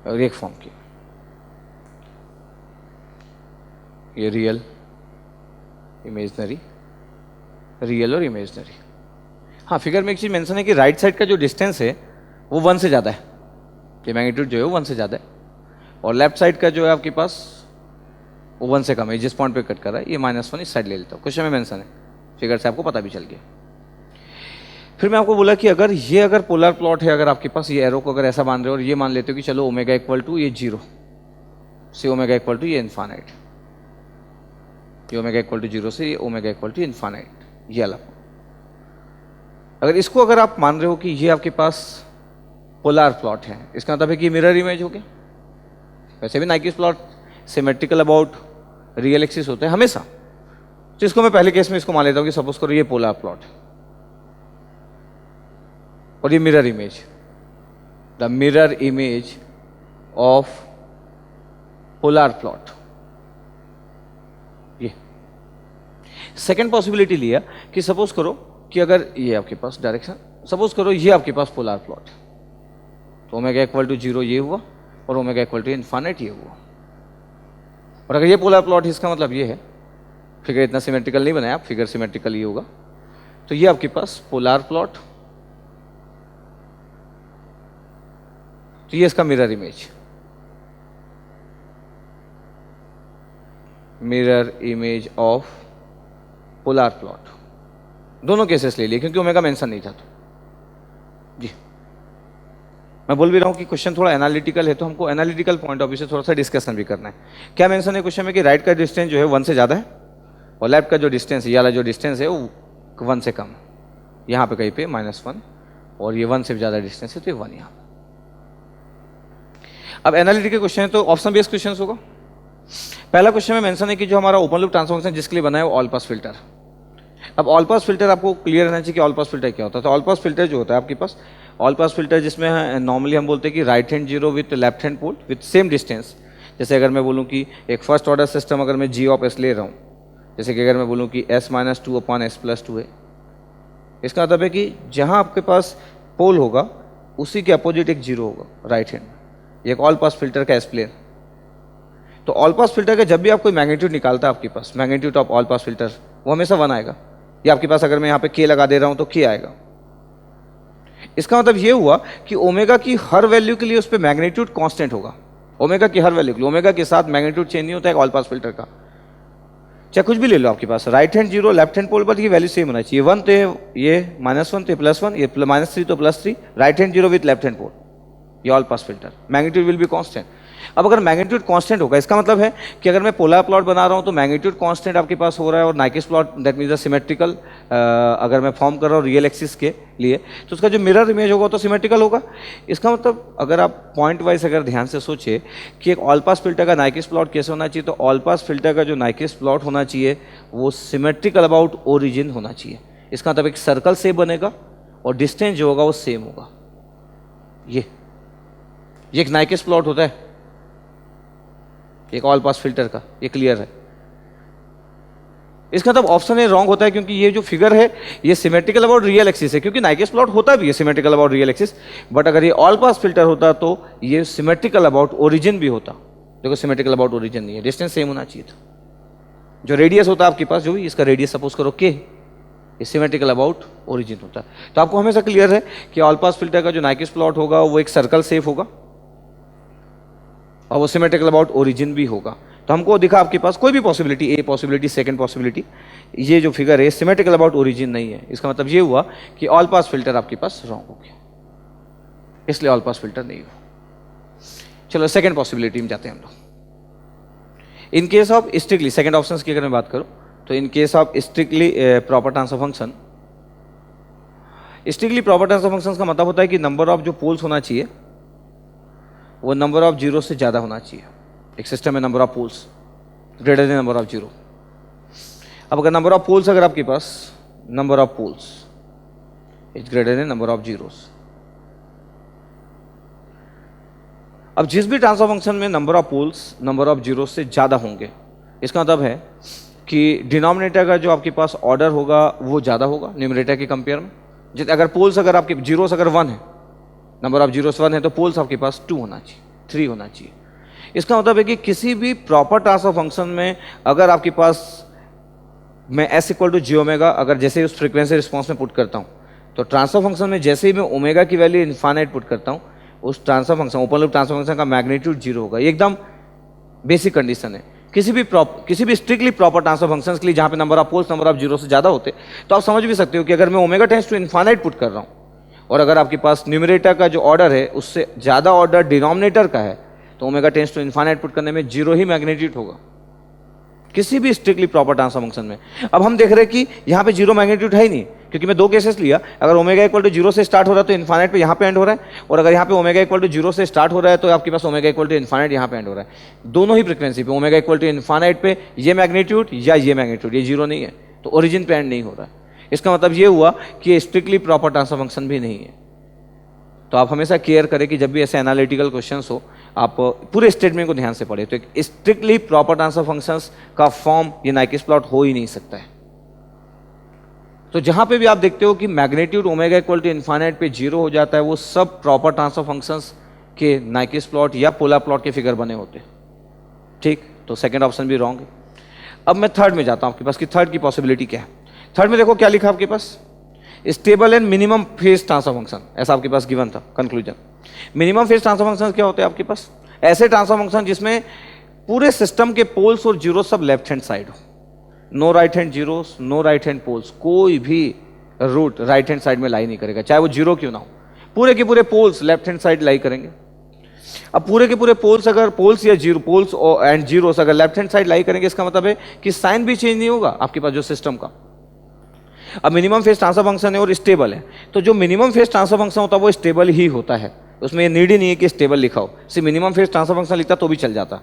और एक फॉर्म किया, ये रियल इमेजनरी, रियल और इमेजनरी। हाँ, फिगर में एक चीज मेंशन है कि राइट साइड का जो डिस्टेंस है वो 1 से ज़्यादा है, ये मैग्नीट्यूड जो है वो 1 से ज़्यादा है, और लेफ्ट साइड का जो है आपके पास वो 1 से कम है, जिस पॉइंट पे कट कर रहा है ये -1 इस साइड ले लेता हूँ। क्वेश्चन में मेंशन है, फिगर से आपको पता भी चल गया। फिर मैं आपको बोला कि अगर पोलर प्लॉट है, अगर आपके पास ये एरो को अगर ऐसा मान रहे हो और ये मान लेते हो कि चलो ओमेगा इक्वल टू ये 0 से ओमेगा इक्वल टू ये इनफाइनाइट, ये ओमेगा इक्वल टू 0 से ये ओमेगा इक्वल टू इनफाइनाइट, ये अलग। अगर इसको अगर आप मान रहे हो कि ये आपके पास पोलर प्लॉट है, इसका मतलब है कि मिरर इमेज हो गया। वैसे भी Nyquist plot symmetrical about real axis होते हैं हमेशा, तो इसको मैं पहले केस में इसको मान लेता हूँ कि सपोज करो ये पोलर प्लॉट और ये mirror image, the mirror image of polar plot. ये सेकेंड पॉसिबिलिटी लिया कि सपोज करो कि अगर ये आपके पास डायरेक्शन, सपोज करो ये आपके पास पोलर प्लॉट, तो ओमेगा इक्वल टू 0 ये हुआ और ओमेगा इक्वल टू इनफाइनाइट ये हुआ। और अगर ये पोलर प्लॉट है इसका मतलब ये है, फिगर इतना सिमेट्रिकल नहीं बनाया आप, फिगर सिमेट्रिकल ही होगा, तो ये आपके पास पोलर प्लॉट, तो ये इसका mirror image, mirror image of polar plot. दोनों केसेस ले लिए क्योंकि ओमेगा मेंशन नहीं था। तो जी मैं बोल भी रहा हूँ कि क्वेश्चन थोड़ा एनालिटिकल है, तो हमको एनालिटिकल पॉइंट ऑफ व्यू से थोड़ा सा डिस्कशन भी करना है। क्या मेंशन है क्वेश्चन में कि राइट का डिस्टेंस जो है 1 से ज़्यादा है और लेफ्ट का जो डिस्टेंस है, ये वाला जो डिस्टेंस है वो 1 से कम है, यहाँ पे कहीं पे -1, और ये 1 से ज़्यादा डिस्टेंस है तो ये 1 यहाँ। अब एनालिटिकल क्वेश्चन है तो ऑप्शन बेस्ड क्वेश्चन होगा। पहला क्वेश्चन में मेंशन है कि जो हमारा ओपन लूप ट्रांसफर फंक्शन जिसके लिए बना है वो ऑल पास फिल्टर। अब ऑल पास फिल्टर आपको क्लियर रहना चाहिए कि ऑल पास फिल्टर क्या होता है। तो ऑल पास फिल्टर जो होता है आपके पास, ऑल पास फिल्टर जिसमें नॉर्मली हम बोलते हैं कि right hand 0 with left hand pole with same distance. जैसे अगर मैं बोलूँ कि एक फर्स्ट ऑर्डर सिस्टम अगर मैं G ऑफ S ले रहा हूँ, जैसे कि अगर मैं बोलूँ कि S-2/S+2 है, इसका मतलब है कि जहाँ आपके पास पोल होगा उसी के अपोजिट एक 0 होगा राइट हैंड। ये एक ऑल पास फिल्टर का एक्सप्लेन। तो ऑल पास फिल्टर का जब भी आप कोई मैग्नीट्यूड निकालता है आपके पास, magnitude of all pass filter वो हमेशा 1 आएगा। या आपके पास अगर मैं यहाँ पे K लगा दे रहा हूँ तो K आएगा। इसका मतलब ये हुआ कि ओमेगा की हर वैल्यू के लिए उस पर मैग्नीट्यूड कांस्टेंट होगा। ओमेगा की हर वैल्यू के लिए, ओमेगा के साथ मैग्नीट्यूड चेंज नहीं होता है ऑल पास फिल्टर का। चाहे कुछ भी ले लो आपके पास, राइट हैंड 0 लेफ्ट हैंड पोल पर ये वैल्यू सेम होना चाहिए। 1 तो ये -1 तो +1, ये -3 तो +3, right hand 0 with left hand pole, ये all pass filter, magnitude will be constant. अब अगर मैग्नीट्यूड कांस्टेंट होगा इसका मतलब है कि अगर मैं पोलर प्लॉट बना रहा हूं तो मैग्नीट्यूड कांस्टेंट आपके पास हो रहा है, और नाइकिस प्लॉट दैट मीन्स सिमेट्रिकल अगर मैं फॉर्म कर रहा हूँ रियल एक्सिस के लिए, तो उसका जो मिरर इमेज होगा तो सिमेट्रिकल होगा। इसका मतलब अगर आप पॉइंट वाइज अगर ध्यान से सोचे कि एक ऑल पास फिल्टर का नाइकिस प्लॉट कैसे होना चाहिए, तो ऑल पास फिल्टर का जो नाइकिस प्लॉट होना चाहिए वो सिमेट्रिकल अबाउट ओरिजिन होना चाहिए। इसका मतलब एक सर्कल सेम बनेगा और डिस्टेंस जो होगा वो सेम होगा। ये एक नाइकिस प्लॉट होता है एक ऑल पास फिल्टर का, ये क्लियर है। इसका मतलब ऑप्शन ए रॉन्ग होता है, क्योंकि ये जो फिगर है ये सिमेट्रिकल अबाउट रियल एक्सिस है, क्योंकि नाइक्विस्ट प्लॉट होता भी है symmetrical about real axis, but अगर ये ऑल पास फिल्टर होता तो ये सिमेट्रिकल अबाउट ओरिजिन भी होता। देखो सिमेट्रिकल अबाउट ओरिजिन नहीं है, डिस्टेंस सेम होना चाहिए था। जो रेडियस होता है आपके पास, जो भी इसका रेडियस सपोज करो के, ये सिमेट्रिकल अबाउट ओरिजिन होता है। तो आपको हमेशा क्लियर है कि ऑल पास फिल्टर का जो नाइक्विस्ट प्लॉट होगा वो एक सर्कल शेप होगा और वो सिमेट्रिकल अबाउट ओरिजिन भी होगा। तो हमको दिखा आपके पास कोई भी possibility, a possibility, second possibility, ये जो फिगर है सिमेट्रिकल अबाउट ओरिजिन नहीं है। इसका मतलब ये हुआ कि ऑल पास फिल्टर आपके पास रॉन्ग हो गया, इसलिए ऑल पास फिल्टर नहीं हुआ। चलो सेकंड पॉसिबिलिटी में जाते हैं हम लोग। In case of strictly, second option की अगर मैं बात करूं तो in case of strictly proper transfer function, strictly proper transfer function का मतलब होता है कि नंबर ऑफ जो पोल्स होना चाहिए वो नंबर ऑफ जीरो से ज्यादा होना चाहिए। एक सिस्टम में number of poles greater than number of zero. अब अगर नंबर ऑफ पोल्स, अगर आपके पास number of poles is greater than number of zeros, अब जिस भी ट्रांसफर फंक्शन में number of poles number of zero से ज्यादा होंगे, इसका मतलब है कि डिनोमिनेटर का जो आपके पास ऑर्डर होगा वो ज्यादा होगा न्यूमरेटर के कंपेयर में। अगर पोल्स, अगर आपके जीरोस अगर 1 है, नंबर ऑफ जीरोस 1 है, तो पोल्स आपके पास 2 होना चाहिए, 3 होना चाहिए। इसका मतलब है कि किसी भी प्रॉपर ट्रांसफर फंक्शन में अगर आपके पास मैं S equal to G omega, अगर जैसे उस फ्रीक्वेंसी रिस्पॉन्स में पुट करता हूँ, तो ट्रांसफर फंक्शन में जैसे ही मैं ओमेगा की वैल्यू इन्फाइनाइट पुट करता हूँ, उस transfer function, open loop transfer function का मैग्नीट्यूड 0 होगा। ये एकदम बेसिक कंडीशन है किसी भी स्ट्रिक्टली प्रॉपर ट्रांसफर फंक्शंस के लिए, जहां पे number of poles number of zero से ज्यादा होते। तो आप समझ भी सकते हो कि अगर मैं omega tends to infinite put कर रहा हूं और अगर आपके पास न्यूमरेटर का जो ऑर्डर है उससे ज्यादा ऑर्डर डिनोमिनेटर का है, तो omega tends to infinite put करने में 0 ही मैग्नीट्यूड होगा किसी भी स्ट्रिक्टली प्रॉपर ट्रांसफर फंक्शन में। अब हम देख रहे हैं कि यहाँ पे 0 मैग्नीट्यूड है ही नहीं, क्योंकि मैं 2 केसेस लिया। अगर ओमेगा इक्वल टू 0 से स्टार्ट हो रहा है तो इन्फाइनाइट पे यहाँ पे एंड हो रहा है, और अगर यहाँ पे ओमेगा इक्वल टू 0 से स्टार्ट हो रहा है तो आपके पास ओमेगा इक्वल टू इन्फाइनाइट यहाँ पे एंड हो रहा है। दोनों ही फ्रीक्वेंसी पे ओमेगा इक्वल टू इन्फाइनाइट पे ये मैग्नीट्यूड या ये मैग्नीट्यूड, ये 0 नहीं है, तो ओरिजिन पे एंड नहीं हो रहा है। इसका मतलब ये हुआ कि स्ट्रिक्टली प्रॉपर ट्रांसफर फंक्शन भी नहीं है। तो आप हमेशा केयर करें कि जब भी ऐसे एनालिटिकल क्वेश्चंस हो, आप पूरे स्टेटमेंट को ध्यान से पढ़े। तो एक स्ट्रिक्टली प्रॉपर ट्रांसफर फंक्शंस का फॉर्म ये नाइक्विस्ट प्लॉट हो ही नहीं सकता है। तो जहां पे भी आप देखते हो कि magnitude omega equal to infinite पे 0 हो जाता है, वो सब प्रॉपर ट्रांसफर फंक्शंस के नाइक्विस्ट प्लॉट या पोलर प्लॉट के फिगर बने होते हैं। ठीक, तो सेकंड ऑप्शन भी रॉन्ग है। अब मैं थर्ड में जाता हूं आपके पास कि थर्ड की पॉसिबिलिटी क्या है। थर्ड में देखो क्या लिखा आपके पास, stable and minimum phase transfer function, ऐसा आपके पास गिवन था conclusion. Minimum phase transfer function क्या होते हैं आपके पास, ऐसे ट्रांसफर फंक्शन जिसमें पूरे सिस्टम के पोल्स और जीरो सब लेफ्ट हैंड साइड हो, no right hand zeros, no right hand poles, कोई भी रूट राइट हैंड साइड में लाई नहीं करेगा, चाहे वो जीरो क्यों ना हो। पूरे के पूरे poles left hand side lie करेंगे। अब पूरे के पूरे पोल्स, अगर पोल्स या जीरो, पोल्स एंड जीरोस अगर लेफ्ट हैंड साइड लाई करेंगे, इसका मतलब है कि साइन भी चेंज नहीं होगा आपके पास जो सिस्टम का। अब मिनिमम फेज ट्रांसफर फंक्शन है और स्टेबल है, तो जो मिनिमम फेज ट्रांसफर फंक्शन होता है वो स्टेबल ही होता है, उसमें ये नीड ही नहीं है कि स्टेबल लिखा हो। सिर्फ मिनिमम फेज ट्रांसफर फंक्शन लिखता तो भी चल जाता,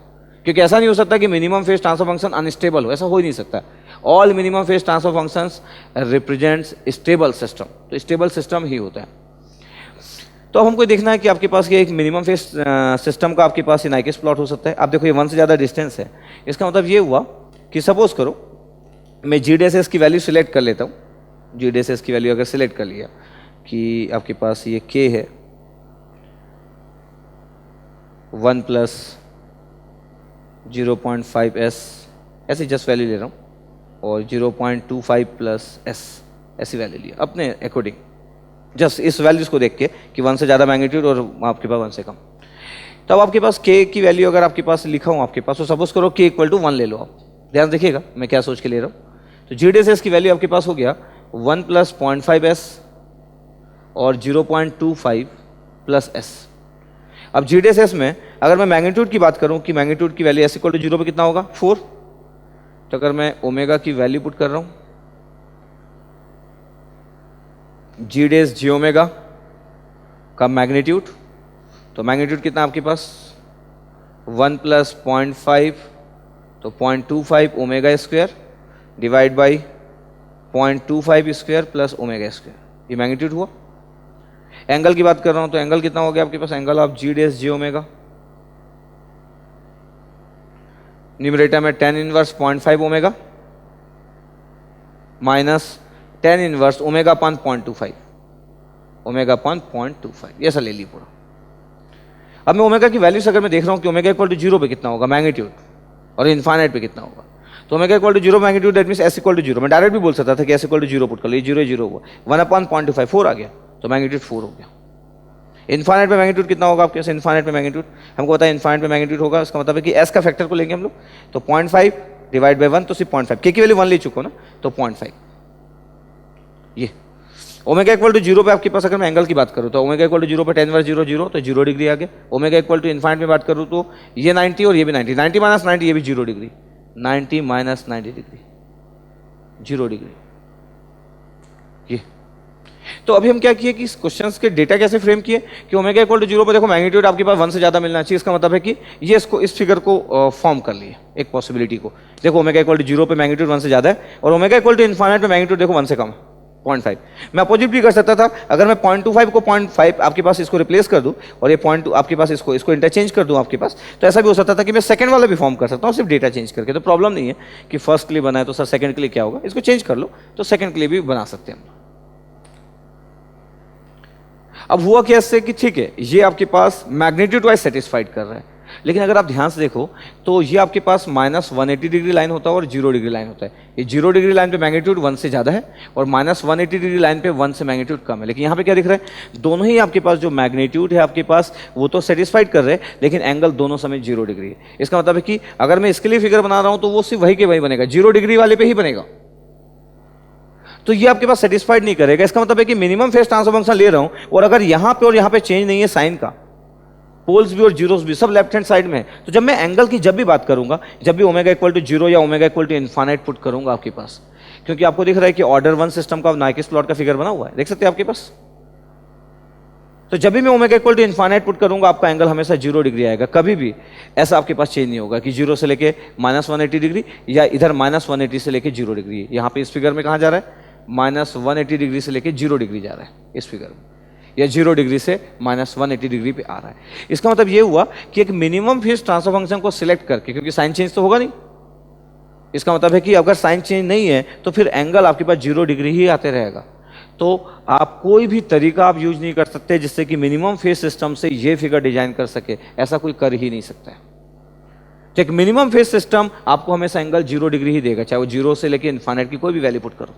क्योंकि ऐसा नहीं हो सकता कि minimum phase transfer function unstable हो, ऐसा हो ही नहीं सकता। All minimum phase transfer functions represents stable system, तो स्टेबल सिस्टम ही होता है। तो अब हमको देखना है कि आपके पास ये एक मिनिमम फेज सिस्टम का आपके पास नाइक्विस्ट प्लॉट हो सकता है। आप देखो ये 1 से ज़्यादा डिस्टेंस है, इसका मतलब ये हुआ कि सपोज करो मैं GDSS की वैल्यू सिलेक्ट कर लेता हूँ। GDSS की वैल्यू अगर सिलेक्ट कर लिया कि आपके पास ये K है 1 प्लस 0.5s, ऐसी जस्ट वैल्यू ले रहा हूँ, और 0.25 प्लस s ऐसी वैल्यू लिया अपने अकॉर्डिंग, जस्ट इस वैल्यूज को देख के कि 1 से ज़्यादा मैग्नीट्यूड और आपके पास 1 से कम। तब आपके पास K की वैल्यू अगर आपके पास लिखा हूँ आपके पास, तो सपोज करो K इक्वल टू 1 ले लो। आप ध्यान देखिएगा मैं क्या सोच के ले रहा हूँ। तो GDSS की वैल्यू आपके पास हो गया 1 प्लस 0.5s और 0.25 प्लस s। अब GDSS में अगर मैं मैग्नीट्यूड की बात करूं कि मैग्नीट्यूड की वैल्यू s इक्वल टू 0 पे कितना होगा 4, तो अगर मैं ओमेगा की वैल्यू पुट कर रहा हूं GDS जी ओमेगा का मैग्नीट्यूड, तो मैग्नीट्यूड कितना आपके पास 1 प्लस 0.5 तो 0.25 omega square divide by 0.25 square plus omega square, ये मैग्नीट्यूड हुआ। एंगल की बात कर रहा हूं तो एंगल कितना हो गया आपके पास, angle of GDS G omega, numerator में tan inverse 0.5 omega minus tan inverse omega upon 0.25, omega upon 0.25, ये ऐसा ले ली पूरा। अब मैं ओमेगा की वैल्यूज अगर मैं देख रहा हूँ कि ओमेगा इक्वल टू 0 पे कितना होगा मैग्नीट्यूड और इन्फाइनाइट पे कितना होगा, तो omega equal to 0 magnitude, that means S equal to 0। मैं डायरेक्ट भी बोल सकता था कि एस इक्वल टू 0 पुट कर लो, ये 0 हुआ, 1/0.25 4 आ गया, तो मैग्नीट्यूड 4 हो गया। इन्फाइनाइट में मैग्नीट्यूड कितना होगा आपके पास, इन्फाइनाइट में मैग्नीट्यूड हमको पता है इन्फाइनाइट में मैग्नीट्यूड होगा, इसका मतलब है कि एस का फैक्टर को लेंगे हम लोग, तो 0.5 डिवाइड बाई 1, तो सिर्फ 0.5, के की वैल्यू 1 ले चुको ना, तो 0.5। ये ओमेगा इक्वल टू 0 पे आपके पास अगर मैं एंगल की बात करूँ तो ओमेगा इक्वल टू 0 पे 10 इनवर्स 0 0, तो 0 डिग्री आ गया। ओमेगा इक्वल टू इन्फाइनाइट में बात करूँ तो ये 90 और ये भी 90, 90 माइनस 90 ये भी 0 डिग्री, 90 माइनस 90 डिग्री 0 डिग्री। ये तो अभी हम क्या किए कि इस क्वेश्चंस के डेटा कैसे फ्रेम किए कि ओमेगा इक्वल टू 0 पर देखो मैग्नीट्यूड आपके पास 1 से ज़्यादा मिलना चाहिए, इसका मतलब है कि ये इसको इस फिगर को फॉर्म कर लिए एक पॉसिबिलिटी को। देखो ओमेगा इक्वल टू 0 पे मैग्नीट्यूड 1 से ज़्यादा है और ओमेगा इक्वल टू इन्फाइनाइट में मैग्नीट्यूड देखो 1 से कम है 0.5। मैं अपोजिट भी कर सकता था, अगर मैं 0.25 को 0.5 आपके पास इसको रिप्लेस कर दूं और ये 0.2 आपके पास इसको इंटरचेंज कर दूं आपके पास, तो ऐसा भी हो सकता था कि मैं सेकंड वाला भी फॉर्म कर सकता हूँ सिर्फ डेटा चेंज करके। तो प्रॉब्लम नहीं है कि फर्स्ट के लिए बनाए तो सर सेकंड के लिए क्या होगा, इसको चेंज कर लो तो सेकंड के लिए भी बना सकते हैं हम। अब हुआ क्या इससे कि ठीक है ये आपके पास मैग्नीट्यूड वाइज सेटिस्फाइड कर रहा है, लेकिन अगर आप ध्यान से देखो तो ये आपके पास -180 डिग्री लाइन होता है और 0 डिग्री लाइन होता है। ये 0 डिग्री लाइन पे मैग्नीट्यूड 1 से ज़्यादा है और -180 डिग्री लाइन पे 1 से मैग्नीट्यूड कम है। लेकिन यहाँ पे क्या दिख रहा है, दोनों ही आपके पास जो मैग्नीट्यूड है आपके पास वो तो सेटिस्फाइड कर रहे हैं, लेकिन एंगल दोनों समय 0 डिग्री है। इसका मतलब है कि अगर मैं इसके लिए फिगर बना रहा हूँ तो वो सिर्फ वही के वही बनेगा, 0 डिग्री वाले पे ही बनेगा, तो ये आपके पास सेटिस्फाइड नहीं करेगा। इसका मतलब है कि मिनिमम फेज ट्रांसफर फंक्शन ले रहा हूं और अगर यहां पे और यहां पे चेंज नहीं है साइन का, पोल्स भी और जीरोस भी सब लेफ्ट हैंड साइड में है, तो जब मैं एंगल की जब भी बात करूंगा, जब भी ओमेगा इक्वल टू 0 या omega equal to infinite put करूंगा आपके पास, क्योंकि आपको दिख रहा है कि ऑर्डर 1 सिस्टम का नाइकिस प्लॉट का फिगर बना हुआ है, देख सकते हैं आपके पास। तो जब भी मैं omega equal to infinite put करूंगा आपका एंगल हमेशा 0 डिग्री आएगा, कभी भी ऐसा आपके पास चेंज नहीं होगा कि 0 से लेके -180 डिग्री या इधर -180 से लेके 0 डिग्री। यहाँ पे इस फिगर में कहाँ जा रहा है, -180 डिग्री से लेके 0 डिग्री जा रहा है इस फिगर में, या 0 डिग्री से -180 डिग्री पे आ रहा है। इसका मतलब ये हुआ कि एक मिनिमम फेज ट्रांसफर फंक्शन को सिलेक्ट करके, क्योंकि साइन चेंज तो होगा नहीं, इसका मतलब है कि अगर साइन चेंज नहीं है तो फिर एंगल आपके पास 0 डिग्री ही आते रहेगा। तो आप कोई भी तरीका आप यूज नहीं कर सकते जिससे कि मिनिमम फेज सिस्टम से ये फिगर डिजाइन कर सके, ऐसा कोई कर ही नहीं सकता है। तो एक मिनिमम फेज सिस्टम आपको हमेशा एंगल 0 डिग्री ही देगा, चाहे वो 0 से लेके इन्फाइनाइट की कोई भी वैल्यू पुट करो।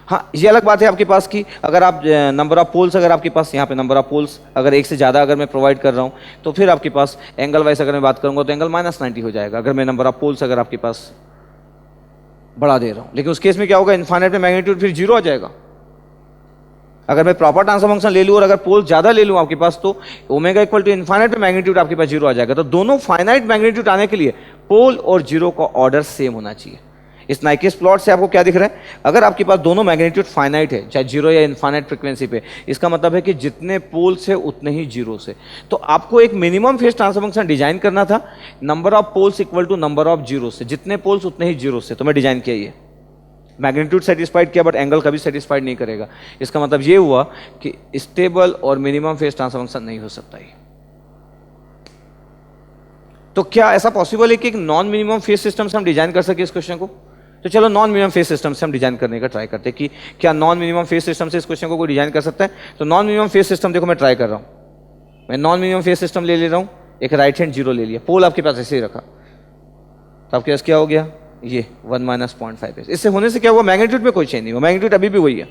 हाँ, ये अलग बात है आपके पास की अगर आप नंबर ऑफ पोल्स, अगर आपके पास यहाँ पे नंबर ऑफ पोल्स अगर एक से ज़्यादा अगर मैं प्रोवाइड कर रहा हूँ तो फिर आपके पास एंगल वाइज अगर मैं बात करूँगा तो एंगल -90 हो जाएगा, अगर मैं नंबर ऑफ पोल्स अगर आपके पास बढ़ा दे रहा हूँ। लेकिन उस केस में क्या होगा, इन्फाइनाइट में मैग्नीट्यूड फिर 0 आ जाएगा। अगर मैं प्रॉपर ट्रांसफर फंक्शन ले लूँ और अगर पोल ज़्यादा ले लूँ आपके पास तो ओमेगा इक्वल टू इन्फाइनाइट में मैग्नीट्यूड आपके पास 0 आ जाएगा। तो दोनों फाइनाइट मैग्नीट्यूड आने के लिए पोल और 0 का ऑर्डर सेम होना चाहिए। इस नाइकिस प्लॉट से आपको क्या दिख रहा है, अगर आपके पास दोनों मैग्नीट्यूड फाइनाइट है, चाहे 0 या इन्फाइनाइट फ्रीक्वेंसी पे, इसका मतलब है कि जितने पोल्स है उतने ही जीरो से। तो आपको एक minimum phase transfer function design करना था, number of poles equal to number of zero से, जितने पोल्स उतने ही जीरो से। तो मैं डिजाइन किया ये मैग्नीट्यूड सेटिस्फाइड किया, बट एंगल कभी सेटिस्फाइड नहीं करेगा। इसका मतलब ये हुआ कि स्टेबल और मिनिमम फेज ट्रांसफर फंक्शन नहीं हो सकता ये। तो क्या ऐसा पॉसिबल है कि एक नॉन मिनिमम फेज सिस्टम से हम डिजाइन कर सके इस क्वेश्चन को? तो चलो नॉन मिनिमम फेज सिस्टम से हम डिजाइन करने का ट्राई करते हैं कि क्या नॉन मिनिमम फेज सिस्टम से इस क्वेश्चन को कोई डिजाइन कर सकता है। तो नॉन मिनिमम फेज सिस्टम देखो मैं ट्राई कर रहा हूं, मैं नॉन मिनिमम फेज सिस्टम ले रहा हूं, एक राइट हैंड 0 ले लिया, पोल आपके पास ऐसे ही रखा, तो आपके पास क्या हो गया, ये 1 - 0.5। इससे होने से क्या हुआ, मैग्नीट्यूड में कोई चेंज नहीं हुआ, मैग्नीट्यूड अभी भी वही है,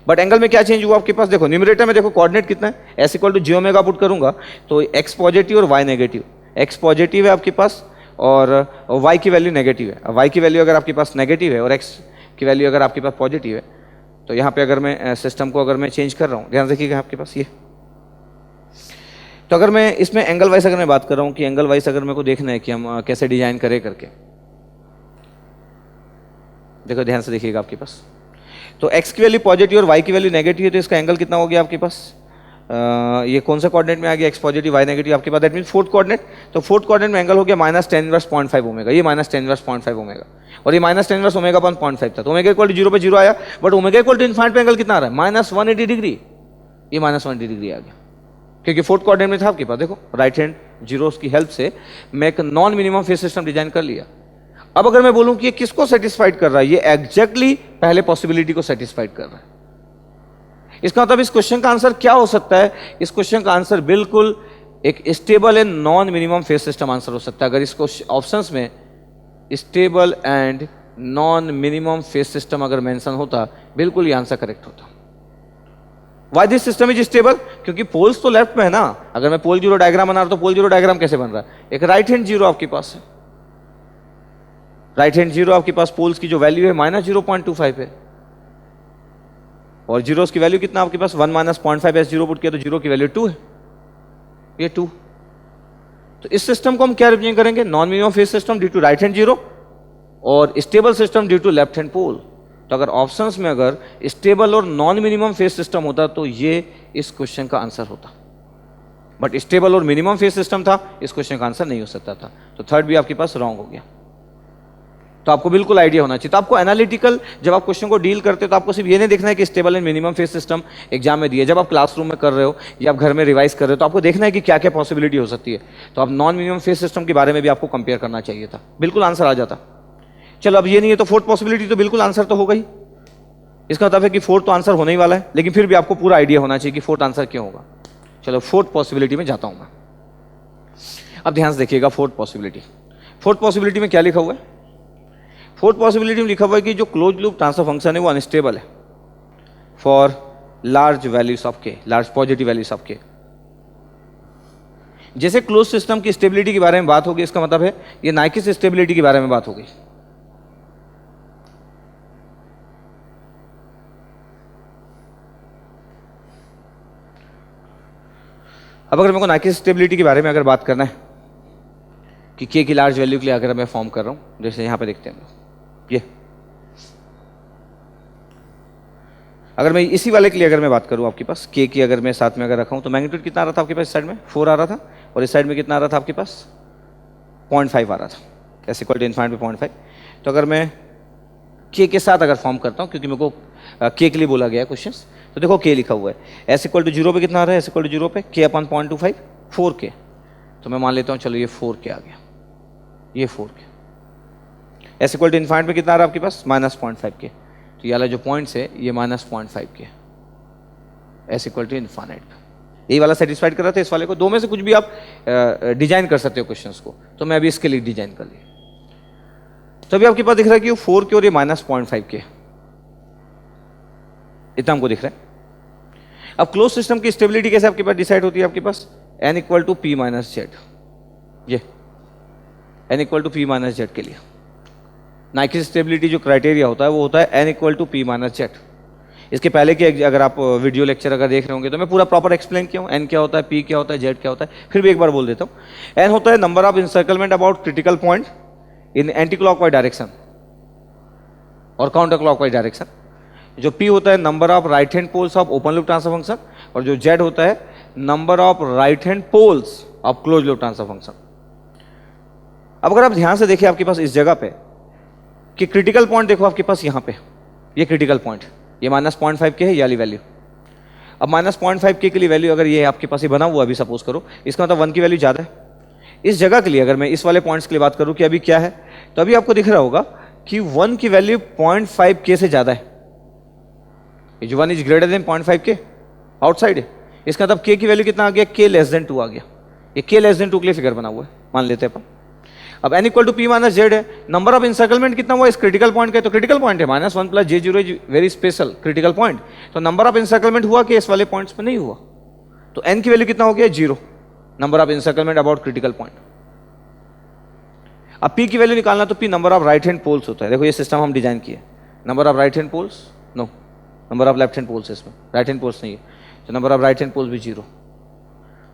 बट एंगल में क्या चेंज हुआ आपके पास। देखो न्यूमरेटर में देखो कोऑर्डिनेट कितना है, S equal to j omega put करूंगा तो एक्स पॉजिटिव और वाई नेगेटिव, एक्स पॉजिटिव है आपके पास और y की वैल्यू नेगेटिव है। y की वैल्यू अगर आपके पास नेगेटिव है और x की वैल्यू अगर आपके पास पॉजिटिव है, तो यहाँ पे अगर मैं सिस्टम को अगर मैं चेंज कर रहा हूँ, ध्यान रखिएगा आपके पास ये, तो अगर मैं इसमें एंगल वाइज अगर मैं बात कर रहा हूँ कि एंगल वाइज अगर मेरे को देखना है कि हम कैसे डिजाइन करें करके, देखो ध्यान से देखिएगा आपके पास, तो x की वैल्यू पॉजिटिव और y की वैल्यू नेगेटिव है, तो इसका एंगल कितना हो गया आपके पास, ये कौन सा कोऑर्डिनेट में आ गया, x पॉजिटिव y नेगेटिव आपके पास, दैट मीन फोर्थ कोऑर्डिनेट। तो फोर्थ कोऑर्डिनेट में एंगल हो गया -10⁻⁵ ओमेगा, ये -10⁻⁵ ओमेगा और ये -10 ओमेगा अपन 0.5 था, तो ओमेगा इक्वल टू 0 पे 0 आया, but omega equal to infinite पे एंगल कितना आ रहा है, -180 डिग्री, ये -180 डिग्री आ गया, क्योंकि फोर्थ कोऑर्डिनेट में था आपके पास। देखो राइट हैंड जीरोस की हेल्प से मैं एक non minimum phase system design कर लिया। अब अगर मैं बोलूं कि ये किसको सेटिस्फाइड कर रहा है, ये एग्जैक्टली पहले पॉसिबिलिटी को सेटिस्फाइड कर रहा है। इसका मतलब इस क्वेश्चन का आंसर क्या हो सकता है? इस क्वेश्चन का आंसर बिल्कुल एक stable and non minimum phase system answer हो सकता है। अगर इसको ऑप्शंस में stable and non minimum phase system अगर मेंशन होता, बिल्कुल ये आंसर करेक्ट होता। Why this system is stable? क्योंकि पोल्स तो लेफ्ट में है ना। अगर मैं पोल जीरो डायग्राम बना रहा हूं तो पोल जीरो डायग्राम कैसे बन रहा है? एक राइट हैंड जीरो आपके पास है, राइट हैंड जीरो आपके पास पोल्स की जो वैल्यू है -0.25 है, और जीरोस की वैल्यू कितना आपके पास 1 - 0.5 एस जीरो पुट किया तो जीरो की वैल्यू 2 है, ये 2। तो इस सिस्टम को हम क्या रिप्रेजेंट करेंगे? Non minimum phase system due to right hand zero और stable system due to left hand pole. तो अगर ऑप्शंस में अगर स्टेबल और नॉन मिनिमम फेज सिस्टम होता तो ये इस क्वेश्चन का आंसर होता, बट स्टेबल और मिनिमम फेज सिस्टम था, इस क्वेश्चन का आंसर नहीं हो सकता था। तो थर्ड भी आपके पास रॉन्ग हो गया। तो आपको बिल्कुल आइडिया होना चाहिए। तो आपको एनालिटिकल जब आप क्वेश्चन को डील करते हो तो आपको सिर्फ ये नहीं देखना है कि stable and minimum phase system exam में दिए। जब आप क्लासरूम में कर रहे हो या आप घर में रिवाइज कर रहे हो तो आपको देखना है कि क्या क्या पॉसिबिलिटी हो सकती है। तो आप नॉन मिनिमम फेज सिस्टम के बारे में भी आपको कंपेयर करना चाहिए था, बिल्कुल आंसर आ जाता। चलो अब ये नहीं है तो फोर्थ पॉसिबिलिटी तो बिल्कुल आंसर तो होगा ही। इसका मतलब है कि फोर्थ तो आंसर होने ही वाला है, लेकिन फिर भी आपको पूरा आइडिया होना चाहिए कि फोर्थ आंसर क्यों होगा। चलो फोर्थ पॉसिबिलिटी में जाता हूं मैं। अब ध्यान से देखिएगा फोर्थ पॉसिबिलिटी। फोर्थ पॉसिबिलिटी में क्या लिखा हुआ है? फोर्थ पॉसिबिलिटी में लिखा हुआ है कि जो क्लोज लूप ट्रांसफर फंक्शन है वो अनस्टेबल है फॉर लार्ज वैल्यूज ऑफ के, लार्ज पॉजिटिव वैल्यूज ऑफ के। जैसे क्लोज सिस्टम की स्टेबिलिटी के बारे में बात होगी, इसका मतलब है ये नाइकिस स्टेबिलिटी के बारे में बात होगी। अब अगर मेरे को नाइकिस स्टेबिलिटी के बारे में अगर बात करना है कि के की लार्ज वैल्यू के लिए अगर मैं फॉर्म कर रहा हूं, जैसे यहां पे देखते हैं ये, अगर मैं इसी वाले के लिए अगर मैं बात करूं आपके पास के की अगर मैं साथ में अगर रखा हूं तो मैग्नीट्यूड कितना आ रहा था आपके पास? इस साइड में 4 आ रहा था और इस साइड में कितना आ रहा था आपके पास? 0.5 आ रहा था, एस इक्वल टू इनफाइनाइट पे 0.5। तो अगर मैं के साथ अगर फॉर्म करता हूं, क्योंकि मेरे को के लिए बोला गया है क्वेश्चन, तो देखो के लिखा हुआ है, एस इक्वल टू 0 पे कितना आ रहा है? एस इक्वल टू 0 पे के अपन 0.25 4 के। तो मैं मान लेता हूं चलो ये 4 के आ गया, ये 4 के। एस इक्वल टू इनफाइनाइट पे कितना आ रहा है आपके पास? -0.5 के। तो ये वाला जो पॉइंट्स है ये -0.5 के, एस इक्वल टू इनफाइनाइट पे। यही वाला सेटिस्फाइड कर रहा था इस वाले को। दो में से कुछ भी आप डिजाइन कर सकते हो क्वेश्चंस को, तो मैं अभी इसके लिए डिजाइन कर लिया। तो अभी आपके पास दिख रहा है कि 4 के और ये -0.5 के, इतना हमको दिख रहा है। अब क्लोज सिस्टम की स्टेबिलिटी कैसे आपके पास डिसाइड होती है? आपके पास n equal to P minus Z, ये n equal to P minus Z के लिए नाइकिस स्टेबिलिटी जो क्राइटेरिया होता है वो होता है n equal to P minus Z. इसके पहले के अगर आप वीडियो लेक्चर अगर देख रहे होंगे तो मैं पूरा प्रॉपर एक्सप्लेन किया हूँ, n क्या होता है, p क्या होता है, z क्या होता है। फिर भी एक बार बोल देता हूँ। n होता है number of encirclement about critical point in anti clockwise direction और काउंटर क्लॉकवाइज डायरेक्शन। जो p होता है number of right hand poles of open loop transfer function, और जो z होता है number of right hand poles of close loop transfer function. अब अगर आप ध्यान से देखिए आपके पास इस जगह पे कि क्रिटिकल पॉइंट देखो आपके पास यहाँ पे, ये क्रिटिकल पॉइंट, ये -0.5 के है ये वाली वैल्यू। अब -0.5 के लिए वैल्यू अगर ये आपके पास ही बना हुआ अभी सपोज करो, इसका मतलब 1 की वैल्यू ज़्यादा है। इस जगह के लिए अगर मैं इस वाले पॉइंट्स के लिए बात करूँ कि अभी क्या है, तो अभी आपको दिख रहा होगा कि 1 की वैल्यू 0.5 के से ज़्यादा है। जो 1 इज ग्रेटर देन 0.5 के आउटसाइड है, इसका मतलब के की वैल्यू कितना आ गया? के लेस देन 2 आ गया। ये के लेस देन 2 के लिए फिगर बना हुआ है, मान लेते हैं अपन। अब n equal to P minus Z है, नंबर ऑफ इंसर्कलमेंट कितना हुआ इस क्रिटिकल पॉइंट का? तो क्रिटिकल पॉइंट है -1 + j0 is very special critical point. तो नंबर ऑफ इंसर्कलमेंट हुआ कि इस वाले पॉइंट्स पे नहीं हुआ, तो n की वैल्यू कितना हो गया? 0, number of encirclement about critical point. अब p की वैल्यू निकालना तो p number of right hand poles होता है। देखो ये सिस्टम हम डिजाइन किए, number of right hand poles, no number of left hand poles, इसमें राइट हैंड पोल्स नहीं है, तो number of right hand poles भी 0।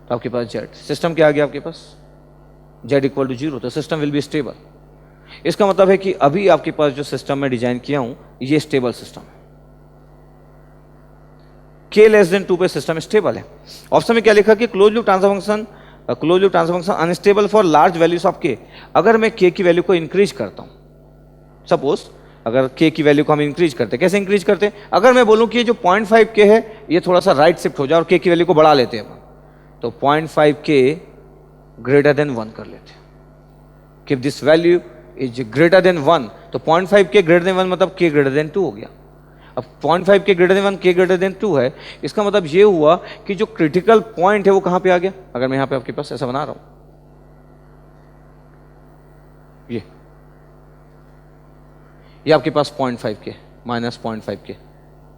तो आपके पास z सिस्टम क्या आ गया आपके पास? z इक्वल टू 0, तो सिस्टम विल बी स्टेबल। इसका मतलब है कि अभी आपके पास जो सिस्टम में डिजाइन किया हूं ये स्टेबल सिस्टम है। k लेस देन 2 पे सिस्टम स्टेबल है। ऑप्शन में क्या लिखा कि close loop transfer function unstable for large values of k। अगर मैं k की वैल्यू को इंक्रीज करता हूं, सपोज अगर k की वैल्यू को हम इंक्रीज करते हैं, कैसे इंक्रीज करते हैं? अगर मैं बोलूं कि ये जो 0.5 k है ये थोड़ा सा राइट शिफ्ट हो जाए और k की वैल्यू को बढ़ा लेते हैं, तो 0.5 k ग्रेटर देन 1 कर लेते हैं। Keep this value is greater then 1, तो 0.5 के ग्रेटर देन 1 मतलब के ग्रेटर देन 2 हो गया। अब 0.5 के ग्रेटर देन 1 के ग्रेटर देन 2 है, इसका मतलब ये हुआ कि जो क्रिटिकल पॉइंट है वो कहां पे आ गया। अगर मैं यहां पे आपके पास ऐसा बना रहा हूं, ये आपके पास 0.5 के माइनस 0.5 के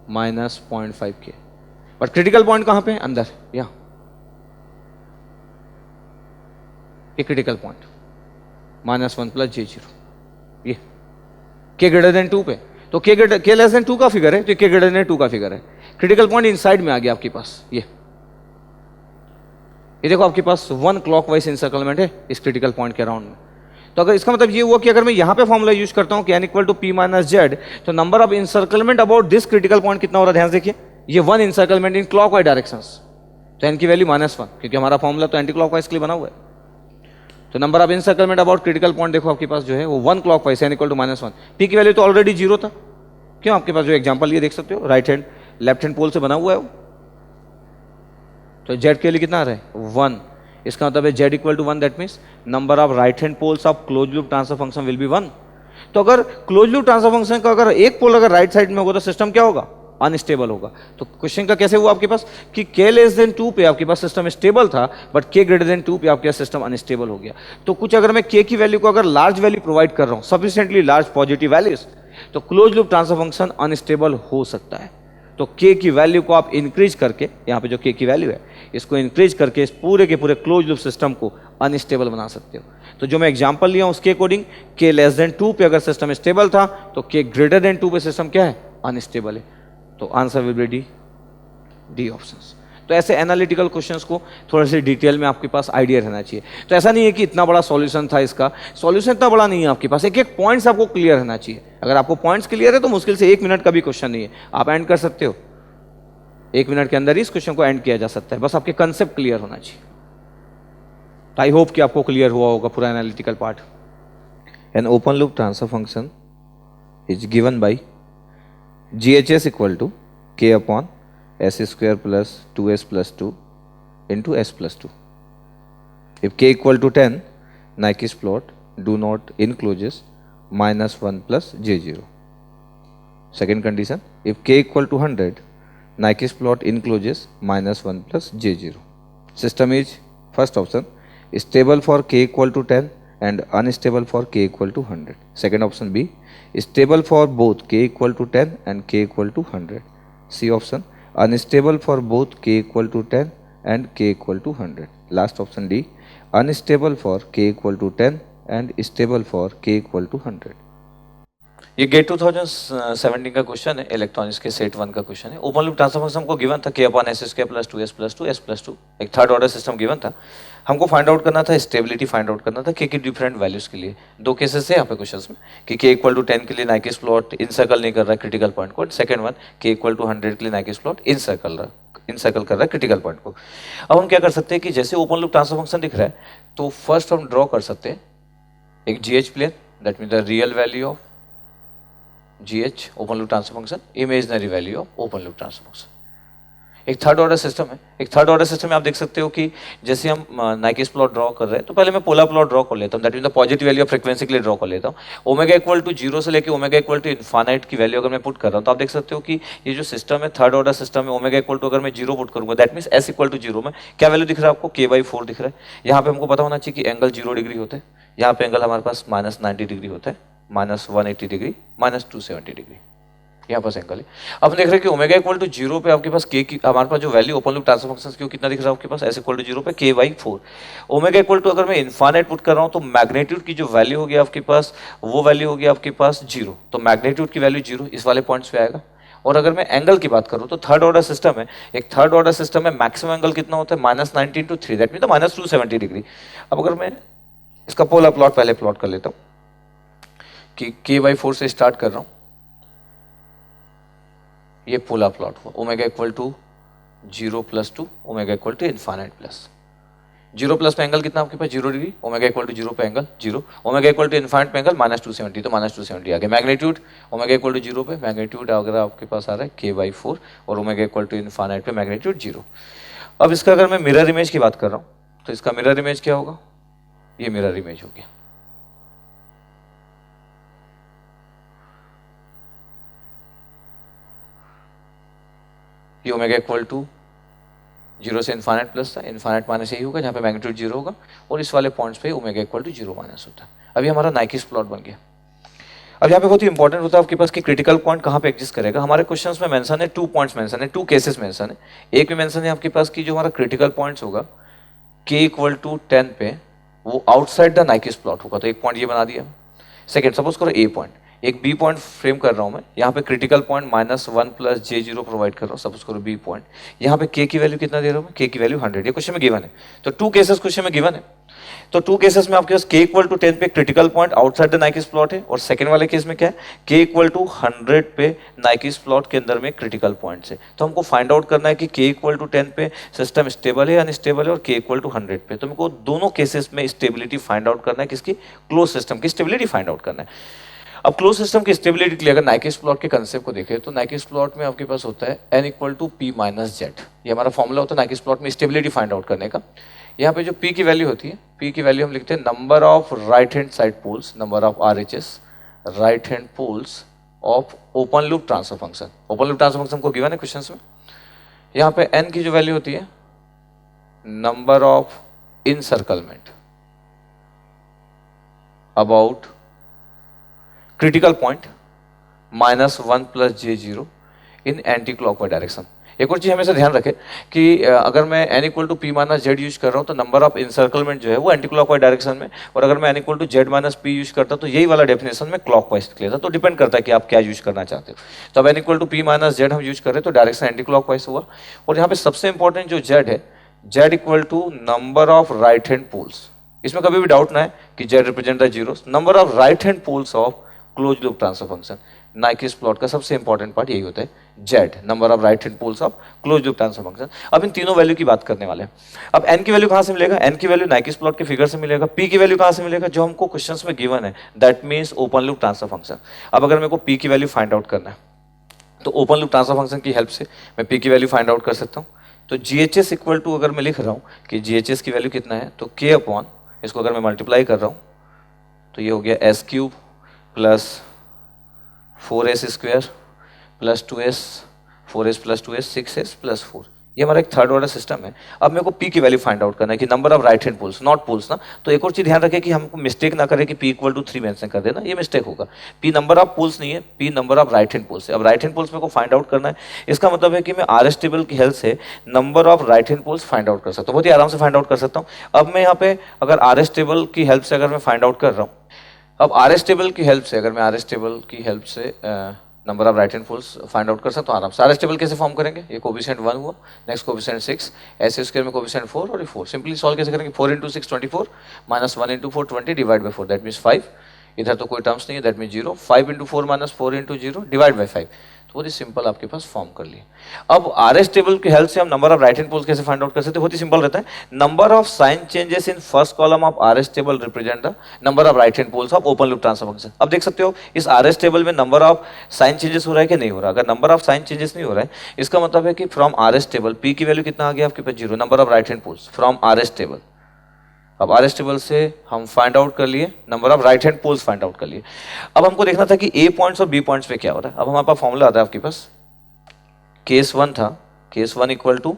माइनस 0.5 के, बट क्रिटिकल पॉइंट कहां पे, अंदर यहां, ये क्रिटिकल पॉइंट -1 प्लस J0, ये के ग्रेटर देन 2 पे, तो के लेस देन 2 का फिगर है, तो के ग्रेटर देन 2 का फिगर है। क्रिटिकल पॉइंट इनसाइड में आ गया आपके पास, ये देखो आपके पास 1 क्लॉकवाइज इंसर्कलमेंट है इस क्रिटिकल पॉइंट के अराउंड में। तो अगर इसका मतलब ये हुआ कि अगर मैं यहां पे फॉर्मूला यूज करता हूं कि n equal to p minus Z, तो number of encirclement about this critical point कितना हो रहा है, ध्यान से देखिए, ये 1 इंसर्कलमेंट इन क्लॉकवाइज डायरेक्शंस, तो n की वैल्यू -1, क्योंकि हमारा फॉर्मूला तो एंटी क्लॉकवाइज के लिए बना हुआ है। तो number of encirclement about critical point देखो आपके पास जो है वो 1 clockwise, n equal to -1, p की वैल्यू तो ऑलरेडी 0 था। क्यों, आपके पास जो एग्जांपल ये देख सकते हो, राइट हैंड लेफ्ट हैंड पोल से बना हुआ है वो, तो z के लिए कितना आ रहा है 1, इसका मतलब है z equal to 1, that means number of right hand poles of close loop transfer function will be 1। तो अगर क्लोज लूप ट्रांसफर फंक्शन का अगर एक पोल अगर राइट साइड में होगा तो सिस्टम क्या होगा, अनस्टेबल होगा। तो क्वेश्चन का कैसे हुआ आपके पास कि k लेस देन 2 पे आपके पास सिस्टम स्टेबल था, बट k ग्रेटर देन 2 पे आपके पास सिस्टम अनस्टेबल हो गया। तो कुछ अगर मैं k की वैल्यू को अगर लार्ज वैल्यू प्रोवाइड कर रहा हूं, सफिशिएंटली लार्ज पॉजिटिव वैल्यूज, तो close loop transfer function unstable हो सकता है। तो k की वैल्यू को आप इंक्रीज करके, यहाँ पे जो k की वैल्यू है इसको इंक्रीज करके इस पूरे के पूरे क्लोज लूप सिस्टम को अनस्टेबल बना सकते हो। तो जो मैं एग्जांपल लिया उसके अकॉर्डिंग k लेस देन 2 पे अगर सिस्टम स्टेबल था, तो k ग्रेटर देन 2 पे सिस्टम क्या है, अनस्टेबल है। तो answer will be D options. तो ऐसे एनालिटिकल क्वेश्चंस को थोड़ा सी डिटेल में आपके पास आइडिया रहना चाहिए। तो ऐसा नहीं है कि इतना बड़ा सॉल्यूशन था, इसका सॉल्यूशन इतना बड़ा नहीं है आपके पास, एक एक पॉइंट्स आपको क्लियर रहना चाहिए। अगर आपको पॉइंट्स क्लियर है तो मुश्किल से 1 मिनट का भी क्वेश्चन नहीं है, आप एंड कर सकते हो 1 मिनट के अंदर ही इस क्वेश्चन को एंड किया जा सकता है, बस आपके कंसेप्ट क्लियर होना चाहिए। तो आई होप कि आपको क्लियर हुआ होगा पूरा analytical part. An open loop transfer function is given by GHS equal to k upon s square plus 2s plus 2 into s plus 2। If k equal to 10, Nyquist plot do not encloses -1 plus J0. Second condition, if k equal to 100, Nyquist plot encloses -1 plus J0. System is, first option, stable for k equal to 10 and unstable for k equal to 100. Second option B, stable for both k equal to 10 and k equal to 100. C option, unstable for both k equal to 10 and k equal to 100. Last option D, unstable for k equal to 10 and stable for k equal to 100. ये gate 2017 का question है, electronics के set 1 का question है। Open loop transfer function हमको given था k upon s square plus 2s plus 2 s plus 2, एक third order system given था। हमको फाइंड आउट करना था स्टेबिलिटी, फाइंड आउट करना था k की डिफरेंट वैल्यूज के लिए। 2 केसेस है यहाँ पे क्वेश्चन में कि k इक्वल टू 10 के लिए Nyquist प्लॉट इनसर्कल नहीं कर रहा है क्रिटिकल पॉइंट को, second one k equal to 100 के लिए Nyquist प्लॉट इनसर्कल कर रहा है क्रिटिकल पॉइंट को। अब हम क्या कर सकते हैं कि जैसे ओपन लूप ट्रांसफर फंक्शन दिख रहा है, तो फर्स्ट हम ड्रॉ कर सकते हैं एक GH plane, that mean the real value of GH open loop transfer function, imaginary value of open loop transfer function. एक थर्ड ऑर्डर सिस्टम है, एक थर्ड ऑर्डर सिस्टम में आप देख सकते हो कि जैसे हम Nyquist प्लॉट ड्रॉ कर रहे हैं, तो पहले मैं पोलर प्लॉट ड्रॉ कर लेता हूँ, that mean the positive value of frequency के लिए ड्रॉ कर लेता हूँ। ओमेगा इक्वल टू 0 से लेकर ओमेगा इक्वल टू इनफाइनाइट की वैल्यू अगर मैं पुट कर रहा हूँ, तो आप देख सकते हो कि ये जो सिस्टम है थर्ड ऑर्डर सिस्टम में, ओमेगा इक्वल टू अगर मैं 0 पुट करूँगा, that means s equal to 0 में क्या वैल्यू दिख रहा है आपको, k/4 दिख रहा है। यहाँ पे हमको पता होना चाहिए कि एंगल 0 डिग्री होता है, यहाँ पे एंगल हमारे पास -90 डिग्री होता है, -180 डिग्री, -270 डिग्री यहाँ पास एंगल है। अब देख रहे हैं कि ओमेगा इक्वल टू 0 पे आपके पास k की, हमारे पास जो value open loop transfer function की कितना दिख रहा है आपके पास, s इक्वल टू 0 पे k/4। ओमेगा इक्वल टू अगर मैं इनफाइनाइट पुट कर रहा हूँ, तो मैग्नीट्यूड की जो वैल्यू होगी आपके पास, वो वैल्यू होगी आपके पास 0, तो मैग्नीट्यूड की वैल्यू 0 इस वाले पॉइंट्स पे आएगा। और अगर मैं एंगल की बात करूँ, तो थर्ड ऑर्डर सिस्टम है, एक थर्ड ऑर्डर सिस्टम में मैक्सिमम एंगल कितना होता है, -90 × 3, दैट मीन तो -270 डिग्री। अब अगर मैं इसका पोलर प्लॉट पहले प्लॉट कर लेता हूँ कि k/4 से स्टार्ट कर रहा हूँ, ये पोलर प्लॉट हुआ, omega equal to 0 + 2, omega equal to infinite plus 0 plus पे एंगल कितना आपके पास 0 डिग्री, ओमेगा इक्वल टू 0 पे angle 0, omega equal to infinite पे एंगल -270, तो -270 आ गया। मैग्नीट्यूड ओमेगा इक्वल टू 0 पे मैग्नीट्यूड अगर आपके पास आ रहा है k/4 और ओमेगा इक्वल टू इनफाइनाइट पे मैग्नीट्यूड 0। अब इसका अगर मैं मिरर इमेज की बात कर रहा हूँ, तो इसका मिरर इमेज क्या होगा, ये मिरर इमेज हो गया। ये ओमेगा इक्वल टू 0 से इन्फाइनाइट प्लस था, इन्फाइनाइट माइनस यही होगा जहाँ पे मैग्नीट्यूड 0 होगा, और इस वाले पॉइंट्स पे ओमेगा इक्वल टू 0 माइनस होता है। अभी हमारा नाइकिस प्लॉट बन गया। अब यहाँ पे बहुत ही इंपॉर्टेंट होता है आपके पास कि क्रिटिकल पॉइंट कहाँ पे एग्जिस्ट करेगा। हमारे क्वेश्चंस में मेंशन है 2 पॉइंट्स मेंशन है, 2 केसेस मेंशन है। एक में मेंशन है आपके पास कि जो हमारा क्रिटिकल पॉइंट्स होगा k इक्वल टू 10 पे वो आउटसाइड द नाइकिस प्लॉट होगा, तो एक पॉइंट ये बना दिया। सेकेंड, सपोज करो ए पॉइंट, एक बी पॉइंट फ्रेम कर रहा हूँ मैं, यहाँ पे critical point -1 plus J0 provide कर रहा हूँ, सपोज करो बी पॉइंट। यहाँ पे k की वैल्यू कितना दे रहा हूँ मैं, k की वैल्यू 100, ये क्वेश्चन में गिवन है। तो 2 केसेस क्वेश्चन में गिवन है, तो 2 केसेस में आपके पास k इक्वल टू 10 पे critical point outside the Nyquist plot है, और सेकंड वाले केस में क्या है, k इक्वल टू 100 पे नाइकिस प्लॉट के अंदर में क्रिटिकल पॉइंट्स है। तो हमको फाइंड आउट करना है कि k इक्वल टू 10 पे सिस्टम स्टेबल है या अनस्टेबल है, और k इक्वल टू 100 पे। तो हमको दोनों केसेस में स्टेबिलिटी फाइंड आउट करना है, किसकी, क्लोज सिस्टम की स्टेबिलिटी फाइंड आउट करना है। अब क्लोज सिस्टम की स्टेबिलिटी के लिए अगर नाइकिस प्लॉट के कंसेप्ट को देखें तो नाइकिस प्लॉट में आपके पास होता है n equal to p minus Z, ये हमारा फॉर्मूला होता है नाइकिस प्लॉट में स्टेबिलिटी फाइंड आउट करने का। यहाँ पे जो p की वैल्यू होती है, p की वैल्यू हम लिखते हैं number of right hand side poles, number of RHS right hand poles of open loop transfer function. Open loop transfer function को गिवन है क्वेश्चंस में। यहाँ पे n की जो वैल्यू होती है number of encirclement about critical point -1 plus J0 in anti clockwise direction. एक और चीज हमेशा ध्यान रखें कि अगर मैं n equal to p minus Z use कर रहा हूँ तो नंबर ऑफ इंसर्कलमेंट जो है वो एंटी क्लॉकवाइज डायरेक्शन में, और अगर मैं n equal to Z minus p use करता तो यही वाला डेफिनेशन में क्लॉकवाइज क्लियर था। तो डिपेंड करता है कि आप क्या यूज करना चाहते हो। तो अब n equal to p minus Z हम यूज कर रहे हैं तो डायरेक्शन एंटी क्लॉकवाइज हुआ। और यहाँ पे सबसे इंपॉर्टेंट जो z है, z equal to number of right hand poles. इसमें कभी भी डाउट ना है कि z represent the zeros, number of right hand poles of close loop transfer function. Nyquist plot का सबसे इंपॉर्टेंट पार्ट यही होता है, z number of right hand poles of close loop transfer function. अब इन तीनों वैल्यू की बात करने वाले हैं। अब n की वैल्यू कहां से मिलेगा, n की वैल्यू नाइकिस प्लॉट के फिगर से मिलेगा। p की वैल्यू कहां से मिलेगा, जो हमको क्वेश्चंस में गिवन है, that means open loop transfer function. अब अगर मेरे को p की वैल्यू फाइंड आउट करना है तो ओपन लूप ट्रांसफर फंक्शन की हेल्प से मैं p की वैल्यू फाइंड आउट कर सकता हूँ। तो GHS इक्वल टू, अगर मैं लिख रहा हूँ कि GHS की वैल्यू कितना है, तो k अपॉन इसको अगर मैं मल्टीप्लाई कर रहा हूँ तो ये हो गया s cube plus 4s square plus 2s, 4s plus 2s 6s plus 4। ये हमारा एक थर्ड ऑर्डर सिस्टम है। अब मेरे को p की वैल्यू फाइंड आउट करना है कि number of right hand poles, not poles ना। तो एक और चीज ध्यान रखें कि हमको मिस्टेक ना करें कि p इक्वल टू 3 मेंशन कर देना, ये मिस्टेक होगा। p नंबर ऑफ पोल्स नहीं है, p number of right hand poles है। अब राइट हैंड पोल्स मेरे को फाइंड आउट करना है, इसका मतलब है कि मैं RS टेबल की हेल्प से number of right hand poles find out कर सकता हूँ, बहुत ही आराम से फाइंड आउट कर सकता हूँ। अब मैं यहाँ पे अगर RS टेबल की हेल्प से अगर मैं फाइंड आउट कर रहा हूँ, अब RS टेबल की हेल्प से, अगर मैं RS टेबल की हेल्प से number of right hand poles find out कर सकता हूँ आराम से। RS टेबल कैसे फॉर्म करेंगे, ये कोफिशिएंट 1 हुआ, नेक्स्ट कोफिशिएंट 6, ऐसे स्क्वायर में कोफिशिएंट 4 और ये 4। सिंपली सॉल्व कैसे करेंगे, 4 into 6 24 minus 1 into 4 20 divide by 4, that means 5। इधर तो कोई टर्म्स नहीं है, that mean 0। 5 into 4 minus 4 into 0 divide by 5। तो बहुत ही सिंपल आपके पास फॉर्म कर लिए। अब RS टेबल की हेल्प से हम number of right hand poles कैसे फाइंड आउट कर सकते हैं, बहुत ही सिंपल रहता है। Number of sign changes in first column of RS table represent the number of right hand poles of open loop transfer function. अब देख सकते हो इस RS टेबल में नंबर ऑफ साइन चेंजेस हो रहा है कि नहीं हो रहा। अगर नंबर ऑफ साइन चेंजेस नहीं हो रहा है, इसका मतलब है कि फ्रॉम RS टेबल p की वैल्यू कितना आ गया आपके पास 0, number of right hand poles from RS table. अब RS टेबल से हम फाइंड आउट कर लिए number of right hand poles find out कर लिए। अब हमको देखना था कि A पॉइंट्स और B पॉइंट्स पे क्या हो रहा है। अब हमारे पास फॉर्मूला आता है आपके पास, केस 1 था, case 1 equal to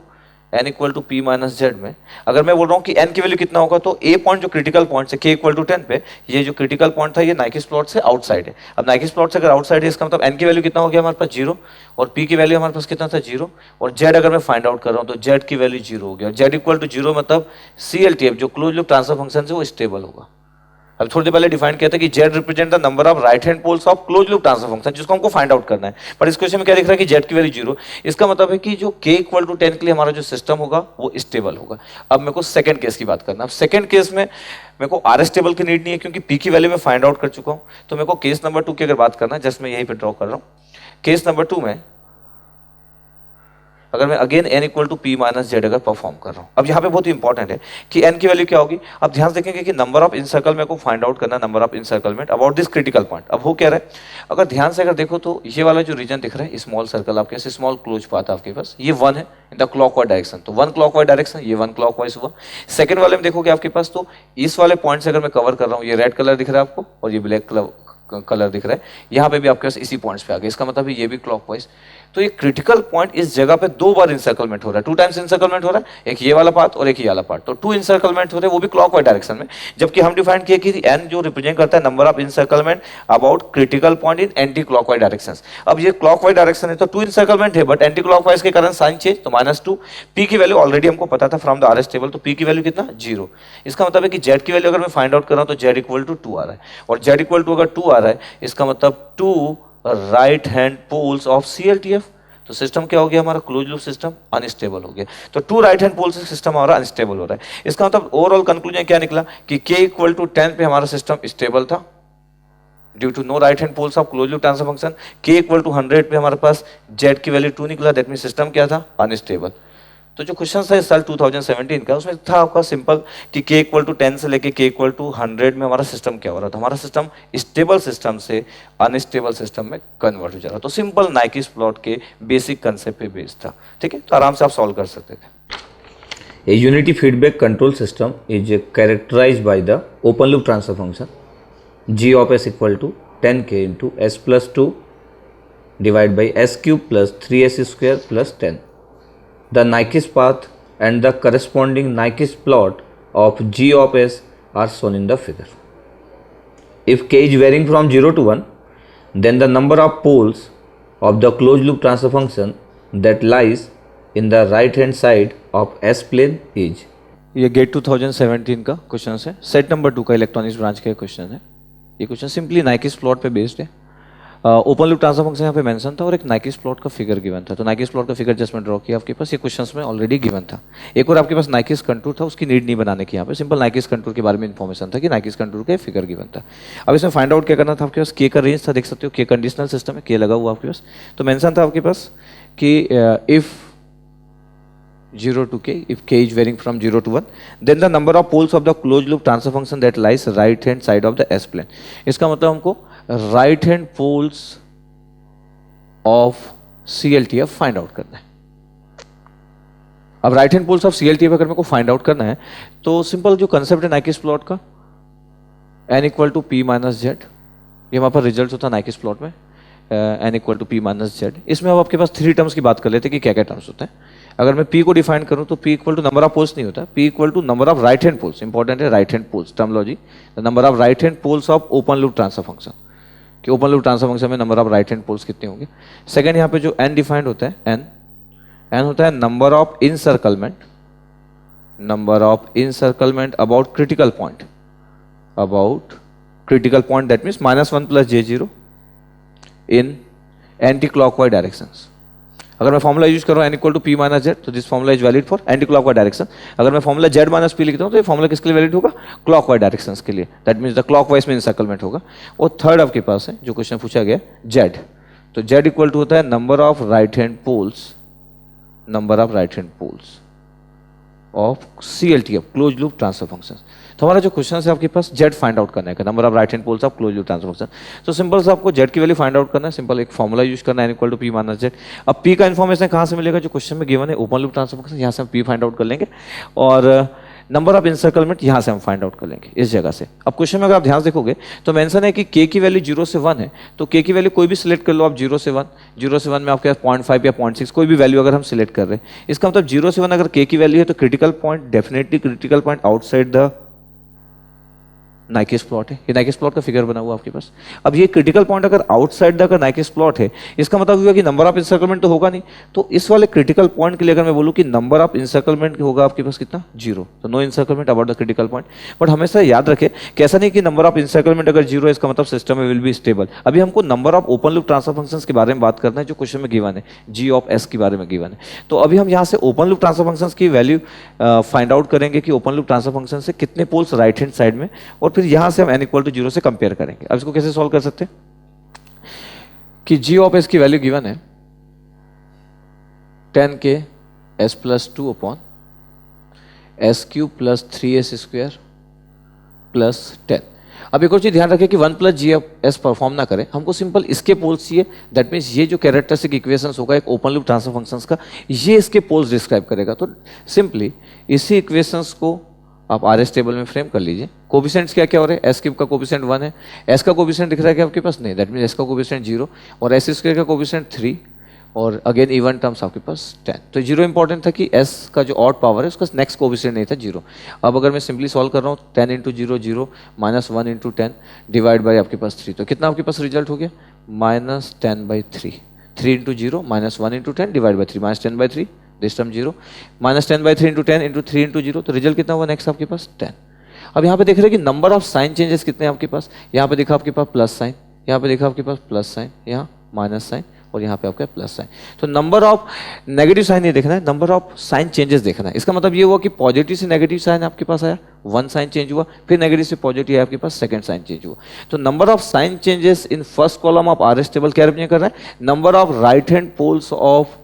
n equal to p minus Z में अगर मैं बोल रहा हूँ कि n की वैल्यू कितना होगा, तो A पॉइंट जो क्रिटिकल पॉइंट है k इक्वल टू 10 पे, ये जो क्रिटिकल पॉइंट था ये नाइकिस प्लॉट से आउटसाइड है। अब नाइकिस प्लॉट से अगर आउटसाइड है, इसका मतलब n की वैल्यू कितना हो गया हमारे पास 0, और p की वैल्यू हमारे पास कितना था 0, और z अगर मैं फाइंड आउट कर रहा हूँ तो z की वैल्यू 0 हो गया। और z इक्वल टू 0 मतलब CLTF जो क्लोज लूप ट्रांसफर फंक्शन है वो स्टेबल होगा। अब थोड़ी देर पहले डिफाइन किया था कि z represent the number of right hand poles of close loop transfer function, जिसको हमको फाइंड आउट करना है। पर इस क्वेश्चन में क्या दिख रहा है कि z की वैल्यू 0, इसका मतलब है कि जो k इक्वल टू 10 के लिए हमारा जो सिस्टम होगा वो स्टेबल होगा। अब मेरे को सेकंड केस की बात करना है। अब सेकंड केस में मेरे को RS टेबल की नीड नहीं है क्योंकि p की वैल्यू मैं फाइंड आउट कर चुका हूँ। तो मेरे को केस नंबर 2 की अगर बात करना है, जस्ट मैं यहीं पर ड्रॉ कर रहा हूँ। केस नंबर 2 में अगर मैं again n equal to p minus Z अगर परफॉर्म कर रहा हूँ, अब यहाँ पे बहुत ही इंपॉर्टेंट है कि n की वैल्यू क्या होगी। अब ध्यान से देखेंगे कि नंबर ऑफ इनसर्कल मेरे को फाइंड आउट करना है, number of encirclement about this critical point. अब हो क्या रहा है, अगर ध्यान से अगर देखो तो ये वाला जो रीजन दिख रहा है स्मॉल सर्कल आपके पास, स्मॉल क्लोज पाथ आपके पास, ये 1 है इन द क्लॉकवाइज डायरेक्शन, तो 1 क्लॉकवाइज डायरेक्शन, ये 1 क्लॉकवाइज हुआ। सेकंड वाले में देखोगे आपके पास, तो इस वाले पॉइंट से अगर मैं कवर कर रहा हूँ, ये रेड कलर दिख रहा है आपको और ये ब्लैक कलर दिख रहा है, यहाँ पे भी आपके पास इसी पॉइंट्स पे आ गए, इसका मतलब ये भी क्लॉकवाइज। तो ये क्रिटिकल पॉइंट इस जगह पे दो बार इंसर्कलमेंट हो रहा है, 2 टाइम्स इंसर्कलमेंट हो रहा है, एक ये वाला पार्ट और एक ये वाला पार्ट, तो 2 इंसर्कलमेंट हो रहे हैं, वो भी क्लॉकवाइज डायरेक्शन में। जबकि हम डिफाइन किए कि n जो रिप्रेजेंट करता है number of encirclement about critical point in anti clockwise direction. अब ये क्लॉकवाइज डायरेक्शन है तो 2 इंसर्कलमेंट है, बट एंटी क्लॉकवाइज के कारण साइन चेंज, तो -2। p की वैल्यू ऑलरेडी हमको पता था फ्रॉम द RS टेबल, तो p की वैल्यू कितना 0। इसका मतलब है कि z की वैल्यू अगर मैं फाइंड आउट कर रहा हूं तो z इक्वल टू 2 आ रहा है, और z इक्वल टू अगर 2 आ रहा है इसका मतलब 2 right hand poles of CLTF। तो सिस्टम क्या हो गया हमारा, क्लोज लूप सिस्टम अनस्टेबल हो गया। तो 2 राइट हैंड पोल्स सिस्टम हमारा अनस्टेबल हो रहा है। इसका मतलब ओवरऑल कंक्लूजन क्या निकला कि k इक्वल टू 10 पे हमारा सिस्टम स्टेबल था due to no right hand poles of close loop transfer function. k equal to 100 पे हमारे पास z की वैल्यू 2 निकला, दैट मीन सिस्टम क्या था, अनस्टेबल। तो जो क्वेश्चन था इस साल 2017 का, उसमें था आपका सिंपल कि k इक्वल टू 10 से लेके k इक्वल टू 100 में हमारा सिस्टम क्या हो रहा था, हमारा सिस्टम स्टेबल सिस्टम से अनस्टेबल सिस्टम में कन्वर्ट हो जा रहा। तो सिंपल नाइकिस प्लॉट के बेसिक कंसेप्ट पे बेस्ड था, ठीक है, तो आराम से आप सॉल्व कर सकते थे। A unity feedback control system is characterized by the open loop transfer function g of s equal to 10k into s plus 2 divided by s cube plus 3s square plus 10. The Nyquist path and the corresponding Nyquist plot of g of s are shown in the figure. If k is varying from 0 to 1, then the number of poles of the closed loop transfer function that lies in the right hand side of S plane is। ये gate 2017 का question है, set number 2 का electronics branch का question है। ये question simply नाइकिस plot पे based है। Open loop transfer function यहाँ पे मेंशन था और एक नाइकिस प्लॉट का फिगर गिवन था, तो नाइकिस प्लॉट का फिगर जस्ट मैं ड्रॉ किया आपके पास, ये क्वेश्चंस में ऑलरेडी गिवन था। एक और आपके पास नाइकिस कंटूर था, उसकी नीड नहीं बनाने की, यहाँ पे सिंपल नाइकिस कंटूर के बारे में इन्फॉर्मेशन था कि नाइकिस कंटूर का फिगर गिवन था। अब इसमें फाइंड आउट क्या करना था आपके पास, के का रेंज था, देख सकते हो के कंडीशनल सिस्टम है, के लगा हुआ आपके पास, तो मेंशन था आपके पास कि if 0 to k, if k is varying from 0 to 1, then the number of poles of the closed loop transfer function that lies right hand side of the S plane। इसका मतलब हमको right hand poles of CLTF find out करना है। अब right hand poles of CLTF अगर मेरे को find out करना है तो सिंपल जो कंसेप्ट है नाइकिस प्लॉट का, n equal to p minus Z, ये हमारे पास रिजल्ट होता है नाइकिस प्लॉट में, n equal to p minus Z. इसमें अब आपके पास 3 टर्म्स की बात कर लेते हैं कि क्या क्या टर्म्स होते हैं। अगर मैं p को डिफाइन करूं तो p equal to number of poles नहीं होता, p equal to number of right hand poles, important है right hand poles terminology, the number of right hand poles of open loop transfer function, कि open loop transfer function में number of right hand poles कितने होंगे। Second यहाँ पे जो n defined होता है, n होता है number of encirclement, number of encirclement about critical point, about critical point, that means -1 plus j0 in anti clockwise directions. अगर मैं फॉर्मूला यूज कर रहा हूँ n equal to p minus Z, तो this formula is valid for anti clockwise direction. अगर मैं formula z minus p लिखता हूँ तो ये फॉर्मूला किसके लिए वैलिड होगा, क्लॉकवाइज डायरेक्शंस के लिए, दैट मीन्स द क्लॉकवाइज में इंसर्कलमेंट होगा। और थर्ड आपके पास है जो क्वेश्चन पूछा गया z, तो z इक्वल टू होता है number of right hand poles, number of right hand poles of CLTF close loop transfer function. तो हमारा जो क्वेश्चन है आपके पास z फाइंड आउट करना है, number of right hand poles of close loop transfer function. तो सिंपल से आपको z की वैल्यू फाइंड आउट करना है, सिंपल एक फॉर्मूला यूज करना है n equal to p minus Z. अब p का इन्फॉर्मेशन कहाँ से मिलेगा, जो क्वेश्चन में गिवन है ओपन लूप ट्रांसफर फंक्शन, यहाँ से हम p फाइंड आउट कर लेंगे, और नंबर ऑफ इंसर्कलमेंट यहाँ से हम फाइंड आउट कर लेंगे इस जगह से। अब क्वेश्चन में अगर आप ध्यान से देखोगे तो मेंशन है कि k की वैल्यू 0 से 1 है, तो k की वैल्यू कोई भी सिलेक्ट कर लो आप, 0 से 1, 0 से 1 में आपके पास 0.5 या 0.6 कोई भी वैल्यू अगर हम सिलेक्ट कर रहे हैं, इसका मतलब 0 से 1 अगर k की वैल्यू है तो critical point, definitely critical point outside the Nyquist plot है। ये नाइकिस प्लॉट का फिगर बना हुआ आपके पास। अब ये क्रिटिकल पॉइंट अगर आउटसाइड द नाइकिस प्लॉट है, इसका मतलब हुआ कि नंबर ऑफ इंसर्कलमेंट तो होगा नहीं, तो इस वाले क्रिटिकल पॉइंट के लिए अगर मैं बोलूं कि नंबर ऑफ इंसर्कलमेंट होगा आपके पास कितना, 0, तो no encirclement about the critical point. But हमेशा याद रखें कि ऐसा नहीं कि नंबर ऑफ इंसर्कलमेंट अगर 0 है इसका मतलब सिस्टम में विल बी स्टेबल। अभी हमको number of open loop transfer functions के बारे में बात करना है जो क्वेश्चन में गिवन है, g ऑफ s के बारे में गिवन है। तो अभी हम यहाँ से ओपन लूप ट्रांसफर फंक्शंस की वैल्यू फाइंड आउट करेंगे कि ओपन लूप ट्रांसफर फंक्शन से कितने पोल्स राइट हैंड साइड में, और फिर यहाँ से हम n इक्वल टू 0 से कंपेयर करेंगे। अब इसको कैसे सॉल्व कर सकते हैं कि g ऑफ s की वैल्यू गिवन है 10k s plus 2 upon s cube plus 3s square plus 10। अब एक और चीज ध्यान रखें कि 1 plus G of S perform ना करें, हमको सिंपल इसके पोल्स चाहिए, दैट मीन्स ये जो कैरेक्टरिस्टिक इक्वेशंस होगा एक ओपन लूप ट्रांसफर फंक्शंस का, ये इसके पोल्स डिस्क्राइब करेगा। तो सिंपली इसी इक्वेशंस को आप RS टेबल में फ्रेम कर लीजिए। कोफिशिएंट्स क्या क्या हो रहे हैं, एस क्यूब का कोफिशिएंट 1 है, एस का कोफिशिएंट दिख रहा है क्या आपके पास, नहीं, दैट मीन्स एस का कोफिशिएंट 0, और एस स्क्वायर का कोफिशिएंट 3, और अगेन इवन टर्म्स आपके पास 10। तो जीरो इंपॉर्टेंट था कि s का जो ऑड पावर है उसका नेक्स्ट कोएफिशिएंट नहीं था जीरो। अब अगर मैं सिंपली सॉल्व कर रहा हूँ 10 into zero zero minus 1 into 10 divide by आपके पास 3, तो कितना आपके पास रिजल्ट हो गया -10/3। 3 into zero minus 1 into 10 divide by 3 -10/3, this term zero, -10/3 into 10 into 3 into zero, तो रिजल्ट कितना हुआ नेक्स्ट आपके पास 10। अब यहाँ पे देख रहे हैं कि नंबर ऑफ साइन चेंजेस कितने हैं आपके पास। यहाँ पे देखा आपके पास प्लस साइन, यहाँ पे देखा आपके पास प्लस साइन, यहाँ माइनस साइन और यहाँ पे आपका प्लस साइन। तो नंबर ऑफ नेगेटिव साइन नहीं देखना है, नंबर ऑफ साइन चेंजेस देखना है। इसका मतलब ये हुआ कि पॉजिटिव से नेगेटिव साइन आपके पास आया, 1 साइन चेंज हुआ, फिर नेगेटिव से पॉजिटिव आया आपके पास, सेकंड साइन चेंज हुआ। तो number of sign changes in first column of R S table क्या रिप्रेजेंट कर रहा है, number of right hand poles of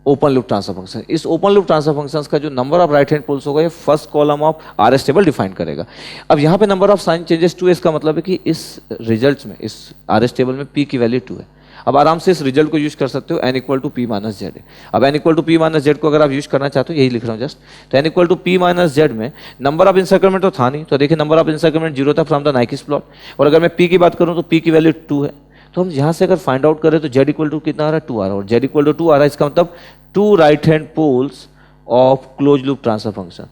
open loop transfer function. इस ओपन लूप ट्रांसफर फंक्शंस का जो number of right hand poles होगा ये first column of R S table define करेगा। अब यहाँ पे नंबर ऑफ साइन चेंजेस 2 है, इसका मतलब है कि इस रिजल्ट्स में, इस आर एस टेबल में p की वैल्यू 2 है। अब आराम से इस रिजल्ट को यूज कर सकते हो, n equal to P minus Z है। अब n equal to P minus Z को अगर आप यूज करना चाहते हो, यही लिख रहा हूँ जस्ट, तो n equal to P minus Z में नंबर ऑफ इंसर्कलमेंट तो था नहीं, तो देखिए नंबर ऑफ इंसर्कलमेंट 0 था फ्रॉम द नाइकिस प्लॉट, और अगर मैं p की बात करूँ तो p की वैल्यू 2 है। तो हम यहाँ से अगर फाइंड आउट करें तो z इक्वल टू कितना आ रहा है 2 आ रहा है, और z इक्वल टू 2 आ रहा है, इसका मतलब 2 right hand poles of close loop transfer function.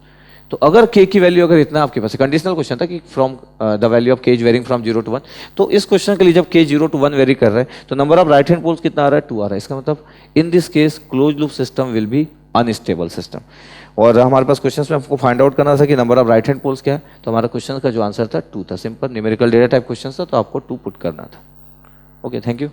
तो अगर k की वैल्यू अगर इतना आपके पास, कंडीशनल क्वेश्चन था कि from the value of k is varying from 0 to 1, तो इस क्वेश्चन के लिए जब k 0 to 1 वेरी कर रहा है तो number of right hand poles कितना आ रहा है 2 आ रहा है। इसका मतलब in this case close loop system will be unstable system. और हमारे पास क्वेश्चन में आपको फाइंड आउट करना था कि number of right hand poles क्या है, तो हमारा क्वेश्चन का जो आंसर था 2 था, simple numerical data type question था, तो आपको 2 पुट करना था। Okay, thank you.